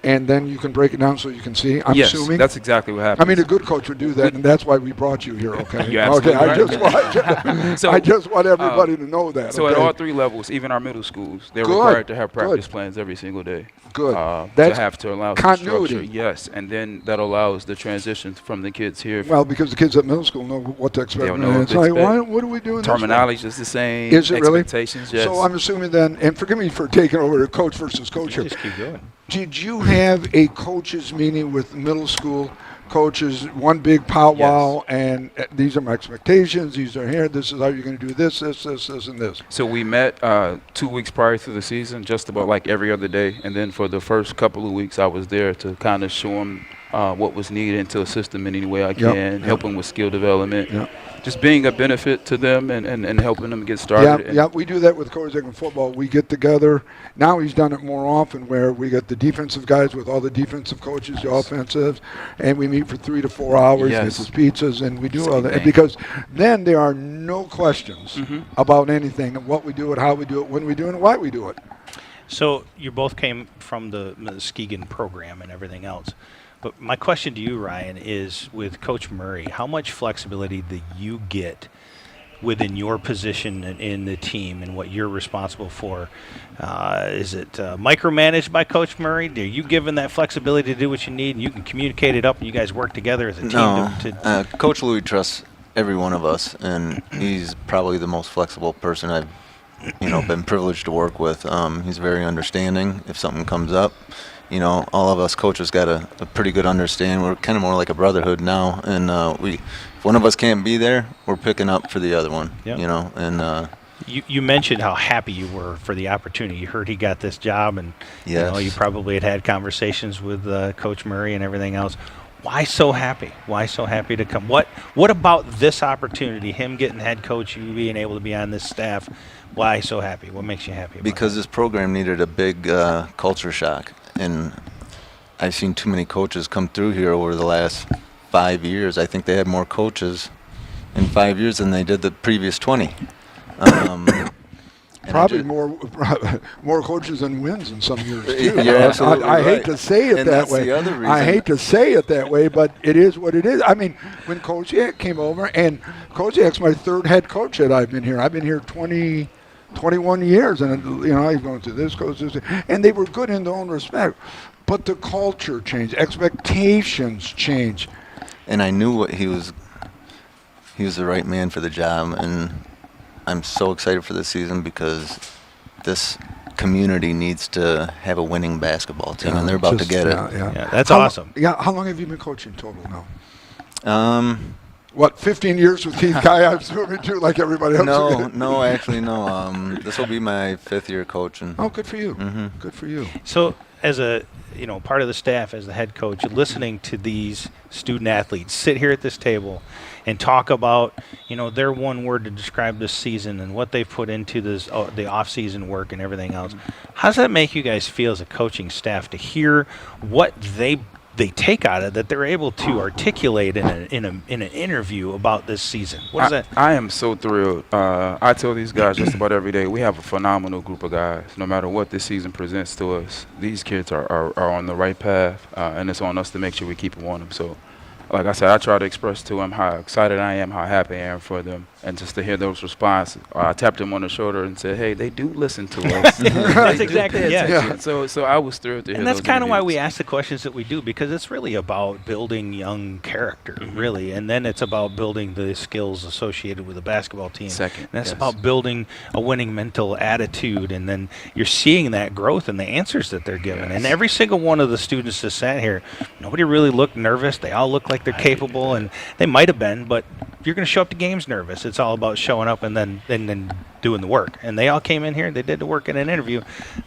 and then you can break it down so you can see, I'm assuming? Yes, that's exactly what happens. I mean, a good coach would do that, and that's why we brought you here, okay? You're absolutely right. I just want everybody to know that. So at all 3 levels, even our middle schools, they're required to have practice plans every single day. Good. That's to have to allow continuity. Some structure. Yes, and then that allows the transition from the kids here. Well, because the kids at middle school know what to expect. They'll know it's like, what are we doing? Terminology is the same. Is it really? Expectations, yes. So I'm assuming then, and forgive me for taking over the coach versus coach here. Just keep going. Did you have a coaches meeting with middle school coaches, one big powwow, and these are my expectations, these are here, this is how you're going to do this, and this? So we met 2 weeks prior to the season, just about like every other day. And then for the first couple of weeks, I was there to kind of show them what was needed to assist them in any way I can, help them with skill development. Just being a benefit to them and helping them get started. Yeah, we do that with Kozak in football. We get together. Now he's done it more often where we get the defensive guys with all the defensive coaches, the offensive, and we meet for 3 to 4 hours, get his pizzas, and we do all that. Because then there are no questions about anything, and what we do it, how we do it, when we do it, and why we do it. So you both came from the Muskegon program and everything else. But my question to you, Ryan, is with Coach Murray, how much flexibility do you get within your position in the team and what you're responsible for? Is it micromanaged by Coach Murray? Are you given that flexibility to do what you need and you can communicate it up and you guys work together as a team? No, Coach Louis trusts every one of us, and he's probably the most flexible person I've been privileged to work with. He's very understanding if something comes up. All of us coaches got a pretty good understanding. We're kind of more like a brotherhood now, and if one of us can't be there, we're picking up for the other one. Yep. And you mentioned how happy you were for the opportunity. You heard he got this job, and you probably had conversations with Coach Murray and everything else. Why so happy? Why so happy to come? What about this opportunity, him getting head coach, you being able to be on this staff? Why so happy? What makes you happy about because this program needed a big culture shock. And I've seen too many coaches come through here over the last 5 years. I think they had more coaches in 5 years than they did the previous 20. Probably more coaches than wins in some years too. You're absolutely I right. hate to say it And that that's way. the other reason. I hate to say it that way, but it is what it is. I mean, when Kozak came over, and Kozak's my third head coach that I've been here. I've been here 21 years, and I've gone through this, goes this, and they were good in their own respect. But the culture changed, expectations change. And I knew he was the right man for the job, and I'm so excited for this season because this community needs to have a winning basketball team, and they're about to get it. Yeah, that's awesome. How long have you been coaching total now? 15 years with Keith Kai, I'm assuming, too, like everybody else? No, actually, no. This will be my 5th year coaching. Oh, good for you. Mm-hmm. Good for you. So as a part of the staff, as the head coach, listening to these student athletes sit here at this table and talk about, their one word to describe this season and what they've put into this, the off-season work and everything else. How does that make you guys feel as a coaching staff to hear what they take out of it, that they're able to articulate in an interview about this season? What is that? I am so thrilled. I tell these guys just about every day, we have a phenomenal group of guys. No matter what this season presents to us, these kids are on the right path, and it's on us to make sure we keep them on them. So, like I said, I try to express to them how excited I am, how happy I am for them, and just to hear those responses. I tapped them on the shoulder and said, "Hey, they do listen to us." That's exactly So I was thrilled to hear. And that's those kind of why interviews. we ask the questions that we do, because it's really about building young character, really, and then it's about building the skills associated with a basketball team. Second, and that's about building a winning mental attitude, and then you're seeing that growth in the answers that they're given. And every single one of the students that sat here, nobody really looked nervous. They all look like they're capable, and they might have been, but you're going to show up to games nervous. It's all about showing up and then doing the work. And they all came in here, they did the work in an interview.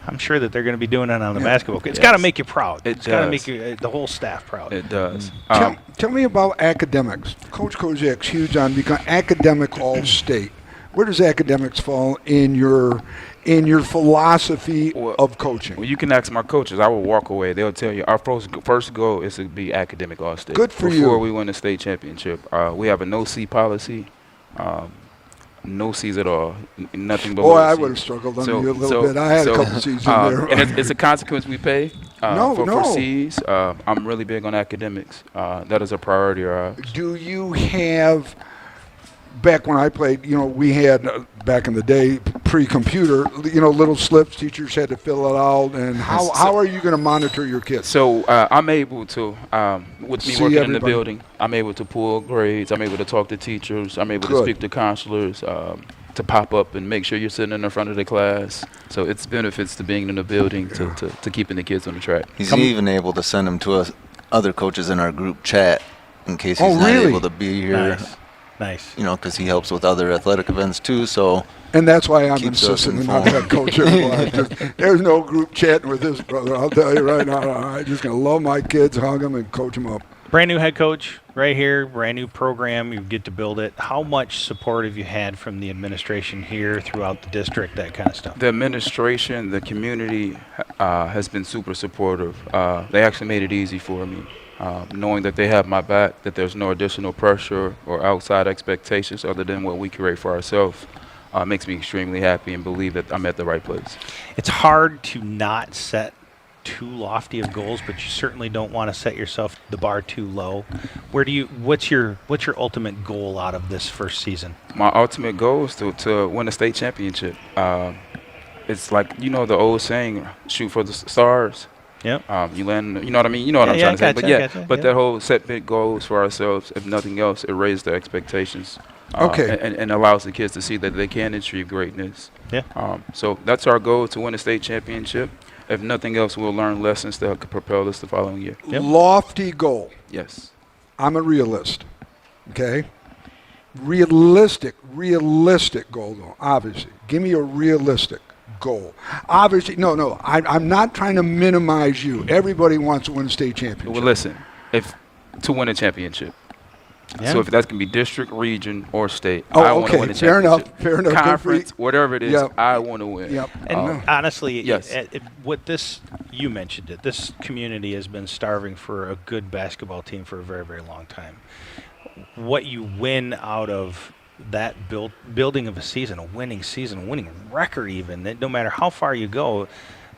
I'm sure that they're going to be doing it on the basketball court. It's got to make you proud. It's got to make you, the whole staff proud. It does. Tell me about academics. Coach Kozak's huge on becoming academic all-state. Where does academics fall in your philosophy of coaching? Well, you can ask my coaches. I will walk away. They'll tell you our first goal is to be academic all-state. Good for you. Before we win the state championship, we have a no C policy. No C's at all. Nothing but. Boy, I would have struggled under you a little bit. I had a couple C's in there. And it's a consequence we pay for No. C's. I'm really big on academics. That is a priority of ours. Do you have, back when I played, we had, back in the day, pre-computer, little slips, teachers had to fill it out, and how are you going to monitor your kids? So I'm able to, with me See working in everybody. the building, I'm able to pull grades, I'm able to talk to teachers, I'm able to Good. speak to counselors, to pop up and make sure you're sitting in the front of the class. So it's benefits to being in the building to keeping the kids on the track. He's even able to send them to us, other coaches in our group chat in case he's not really? able to be here. Nice. Because he helps with other athletic events too. So And that's why I'm Keeps us insistent and not head coach anymore. There's no group chatting with this brother. I'll tell you right now. I'm just going to love my kids, hug them, and coach them up. Brand new head coach right here, brand new program. You get to build it. How much support have you had from the administration here throughout the district, that kind of stuff? The administration, the community has been super supportive. They actually made it easy for me. Knowing that they have my back, that there's no additional pressure or outside expectations other than what we create for ourselves, makes me extremely happy and believe that I'm at the right place. It's hard to not set too lofty of goals, but you certainly don't want to set yourself the bar too low. What's your ultimate goal out of this first season? My ultimate goal is to win a state championship. It's like, the old saying, shoot for the stars. Yep. You land, you know what I mean? You know what I'm trying to say. Gotcha. That whole set big goals for ourselves, if nothing else, it raises the expectations. Okay. And allows the kids to see that they can achieve greatness. Yeah. So that's our goal, to win a state championship. If nothing else, we'll learn lessons that could propel us the following year. Yep. Lofty goal. Yes. I'm a realist. Okay? Realistic goal, though, obviously. Give me a realistic goal. Obviously, no. I'm not trying to minimize you. Everybody wants to win a state championship. Well, listen, to win a championship. Yeah. So if that can be district, region, or state, Oh, I want to okay. win a Fair enough. championship. Fair enough. Conference, whatever it is, Yep. I want to win. Yep. And honestly, yes. What this, you mentioned it, this community has been starving for a good basketball team for a very, very long time. What you win out of that building of a season, a winning record even, that no matter how far you go,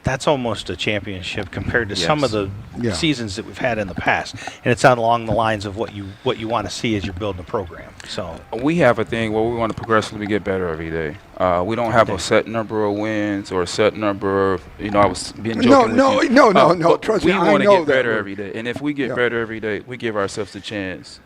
that's almost a championship compared to some of the seasons that we've had in the past. And it's along the lines of what you want to see as you're building a program. So we have a thing where we want to progressively get better every day. We don't have a set number of wins or a set number of, I was being joking with you. No. Trust me, I know that. We want to get better every day. And if we get better every day, we give ourselves a chance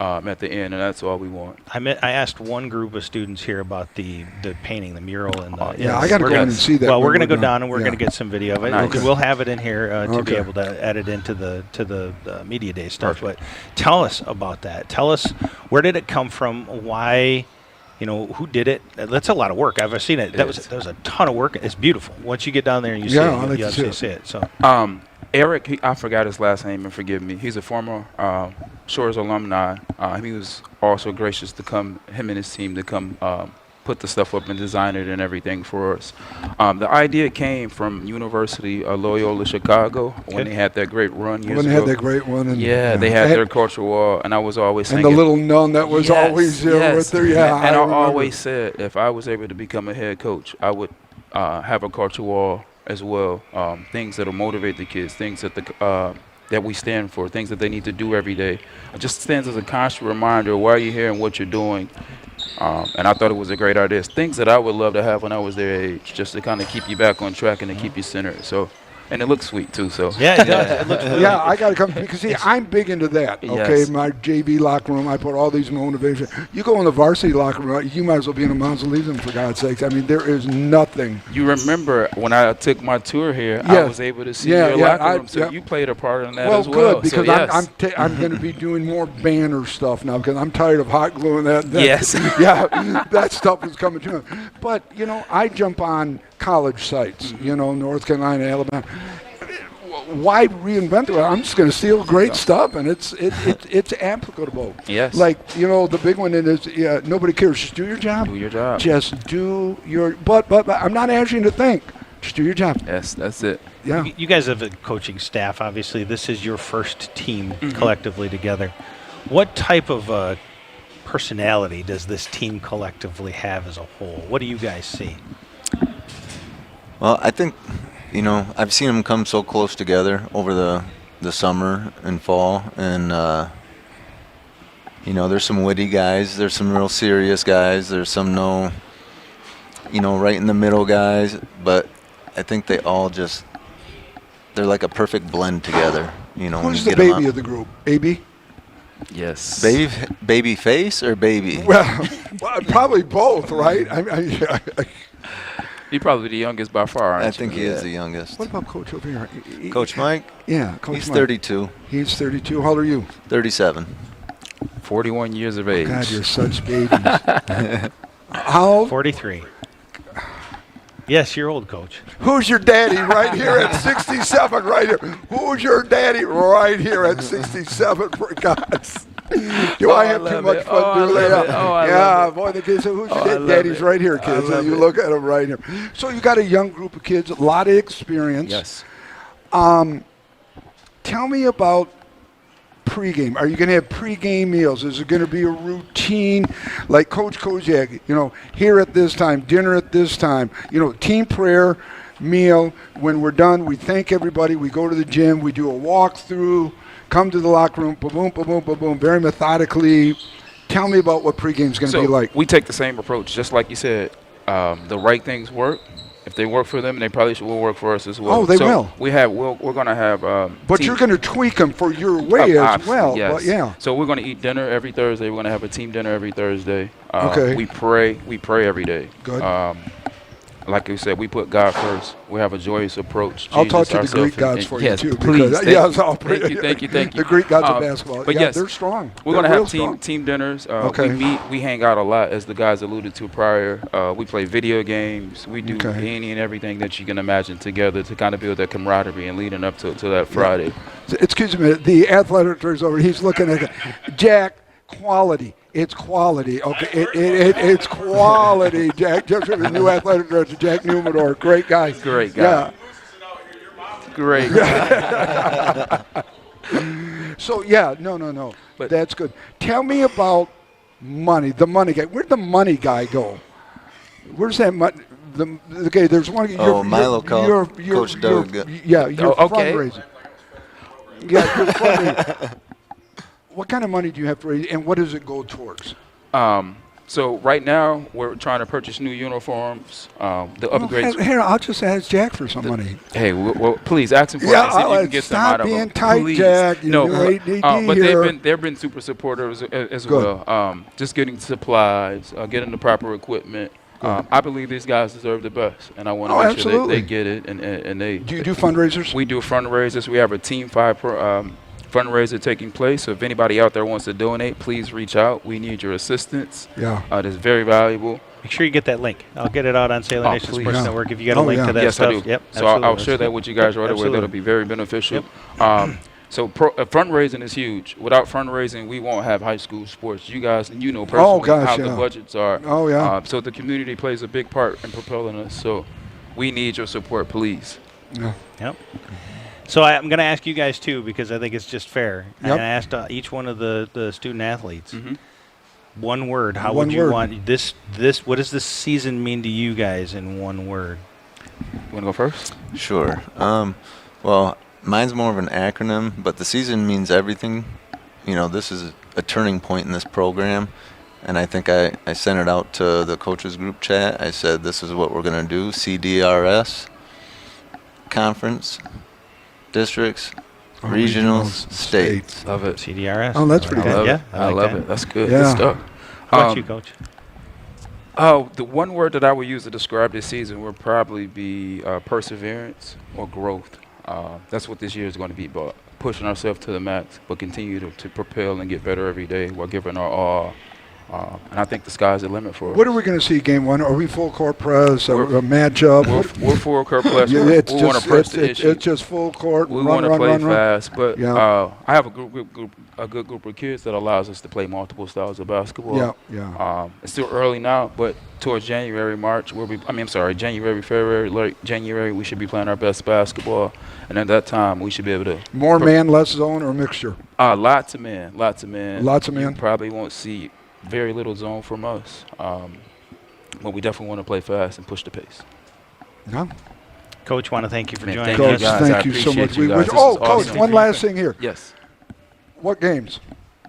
at the end, and that's all we want. I asked one group of students here about the painting, the mural, and I got to go in and see that. Well, we're going to go down and we're going to get some video of it. Nice. We'll have it in here to be able to add it into the media day stuff. Perfect. But tell us about that. Tell us, where did it come from? Why? Who did it? That's a lot of work. I've seen it. That was a ton of work. It's beautiful. Once you get down there and you see it, you actually see it. So. Eric, I forgot his last name, and forgive me. He's a former Shores alumni. He was also gracious to come, him and his team, to come put the stuff up and design it and everything for us. The idea came from University of Loyola Chicago when they had that great run years ago. When they had that great one. And, they had their cultural wall, and I was always thinking. And the little nun that was always there with her. Yeah, and I always said, if I was able to become a head coach, I would have a culture wall as well. Things that will motivate the kids, things that that we stand for, things that they need to do every day. It just stands as a constant reminder of why you're here and what you're doing. And I thought it was a great idea. It's things that I would love to have when I was their age, just to kind of keep you back on track and to keep you centered. So, and it looks sweet too. So yeah, it does. It looks really I got to come because see, I'm big into that. Okay, Yes. my JV locker room, I put all these motivation. You go in the varsity locker room, you might as well be in a mausoleum for God's sakes. I mean, there is nothing. You remember when I took my tour here, I was able to see your locker room. So you played a part in that as well. Well, good, because so, I'm going to be doing more banner stuff now because I'm tired of hot gluing that. Yes. That stuff is coming to me. But, I jump on college sites, North Carolina, Alabama. Why reinvent it? I'm just going to steal great stuff, and it's applicable. Yes. Like, the big one is nobody cares. Just do your job. Do your job. Just do your. But I'm not asking you to think. Just do your job. Yes, that's it. Yeah. You guys have a coaching staff. Obviously, this is your first team collectively together. What type of personality does this team collectively have as a whole? What do you guys see? Well, I think, I've seen them come so close together over the summer and fall, and there's some witty guys, there's some real serious guys, there's some right in the middle guys, but I think they all they're like a perfect blend together. Who's the baby of the group? AB? Yes. Baby face or baby? Well, probably both, right? He's probably the youngest by far, aren't I you? think he is the youngest. What about Coach over here? Coach Mike? Yeah, Coach He's Mike. 32. He's 32. How old are you? 37. 41 years of age. God, you're such babies. How old? 43. Yes, you're old, Coach. Who's your daddy right here at 67 right here? Who's your daddy right here at 67 for guys? Do I have too much fun doing that? Yeah, boy, the kids say, who's your daddy's right here, kids. And you look at them right here. So you got a young group of kids, a lot of experience. Yes. Tell me about pregame. Are you going to have pregame meals? Is it going to be a routine like Coach Kozak, here at this time, dinner at this time, team prayer, meal. When we're done, we thank everybody. We go to the gym. We do a walkthrough, come to the locker room, boom, boom, boom, boom, very methodically. Tell me about what pregame is going to be like. We take the same approach, just like you said. The right things work. If they work for them, they probably will work for us as well. Oh, they will. We're going to have. But you're going to tweak them for your way as well. Yes. But yeah. So we're going to eat dinner every Thursday. We're going to have a team dinner every Thursday. Okay. We pray every day. Good. Like you said, we put God first. We have a joyous approach. I'll talk to the Greek gods for you too. Please. I'll pray. Thank you. The Greek gods of basketball. But yes, they're strong. We're going to have team dinners. Okay. We hang out a lot, as the guys alluded to prior. We play video games. We do any and everything that you can imagine together to kind of build that camaraderie and leading up to that Friday. Excuse me, the athletic director's over. He's looking at Jack. Quality. It's quality. Okay, it's quality. Jack, just the new athletic director, Jack Newman, great guy. Great guy. Yeah. Great guy. So no. But that's good. Tell me about money. The money guy. Where'd the money guy go? Where's that money? Okay, there's one. Milo Coach Doug. You're fundraising. Yeah, you're fundraising. What kind of money do you have to raise, and what does it go towards? So right now we're trying to purchase new uniforms. The upgrades. Here, I'll just ask Jack for some money. Hey, well, please ask him for it. Yeah, See if you can get some out of being him. tight, Please. Jack. But they've been super supportive as well. Just getting supplies, getting the proper equipment. I believe these guys deserve the best, and I want to make sure they get it. And they. Do you do fundraisers? We do fundraisers. We have a Team 5 fundraiser taking place. So if anybody out there wants to donate, please reach out. We need your assistance. Yeah. That's very valuable. Make sure you get that link. I'll get it out on Sailor Nation Sports Network if you got a link to that yes, stuff. I do. Yep. So I'll share that with you guys right away. That'll be very beneficial. Yep. Fundraising is huge. Without fundraising, we won't have high school sports. You guys, personally how the budgets are. Oh, yeah. So the community plays a big part in propelling us. So we need your support, please. Yeah. Yep. So I'm going to ask you guys too, because I think it's just fair. Yep. And I asked each one of the student athletes. Mm-hmm. One word. How would you want this? What does this season mean to you guys in one word? You want to go first? Sure. Well, mine's more of an acronym, but the season means everything. This is a turning point in this program, and I think I sent it out to the coaches group chat. I said, this is what we're going to do: CDRS, conference, districts, regionals, states. Love it. CDRS. Oh, that's pretty good. Yeah, I love it. That's good. Yeah. Good stuff. How about you, Coach? The one word that I would use to describe this season would probably be perseverance or growth. That's what this year is going to be about. Pushing ourselves to the max, but continue to propel and get better every day while giving our all. And I think the sky's the limit for us. What are we going to see game one? Are we full court press, a matchup? We're full court press. Yeah, we want to press the issue. It's just full court. We want to play fast, but yeah. I have a good group of kids that allows us to play multiple styles of basketball. Yeah. It's still early now, but towards January, February, late January, we should be playing our best basketball, and at that time, we should be able to more man, less zone, or mixture. Lots of man. You probably won't see very little zone from us, but we definitely want to play fast and push the pace. Yeah. Coach, want to thank you for joining us. us. Thank you so much. Coach, awesome. one last thing here. Yes. What games?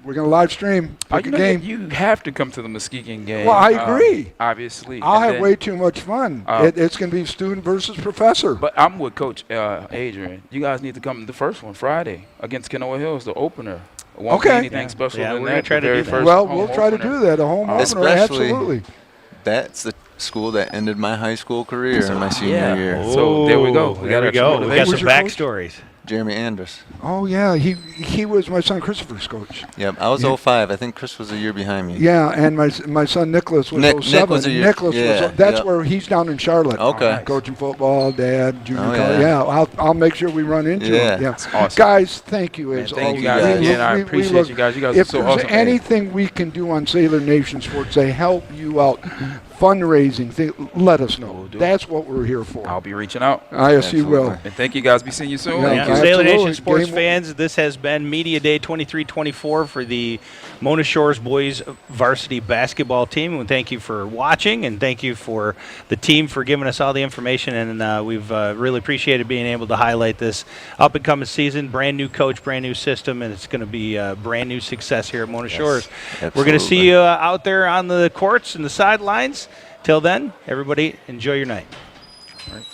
We're going to live stream. Pick a game. You have to come to the Muskegon game. Well, I agree. Obviously. I'll have way too much fun. It's going to be student versus professor. But I'm with Coach Adrian. You guys need to come to the first one Friday against Kenowa Hills, the opener. It won't be anything special than we're that. Gonna try to do that. Well, we'll try to do that. A home opener, Especially, absolutely. That's the school that ended my high school career in my senior year. So there we go. We got some backstories. Jeremy Andrus. Oh, yeah. He was my son Christopher's coach. Yep, I was 05. I think Chris was a year behind me. Yeah, and my son Nicholas was Nick 07. was a year. Nicholas Yeah, was. That's yep. where he's down in Charlotte. Okay. Coaching football, dad, junior Oh, college. yeah. Yeah, I'll make sure we run into Yeah. him. Yeah. That's awesome. Guys, thank you Man, as thank always. you guys again. I appreciate you guys. You guys are if so there's awesome. anything we can do on Sailor Nation Sports to help you out, fundraising, let us know. That's what we're here for. I'll be reaching out. Yes, you will. And thank you guys. Be seeing you soon. Yeah, Sailor Nation absolutely. sports Game fans, this has been Media Day 23-24 for the Mona Shores boys varsity basketball team. And thank you for watching, and thank you for the team for giving us all the information. And we've really appreciated being able to highlight this up-and-coming season. Brand new coach, brand new system, and it's going to be a brand new success here at Mona Shores. We're going to see you out there on the courts and the sidelines. Till then, everybody, enjoy your night. All right.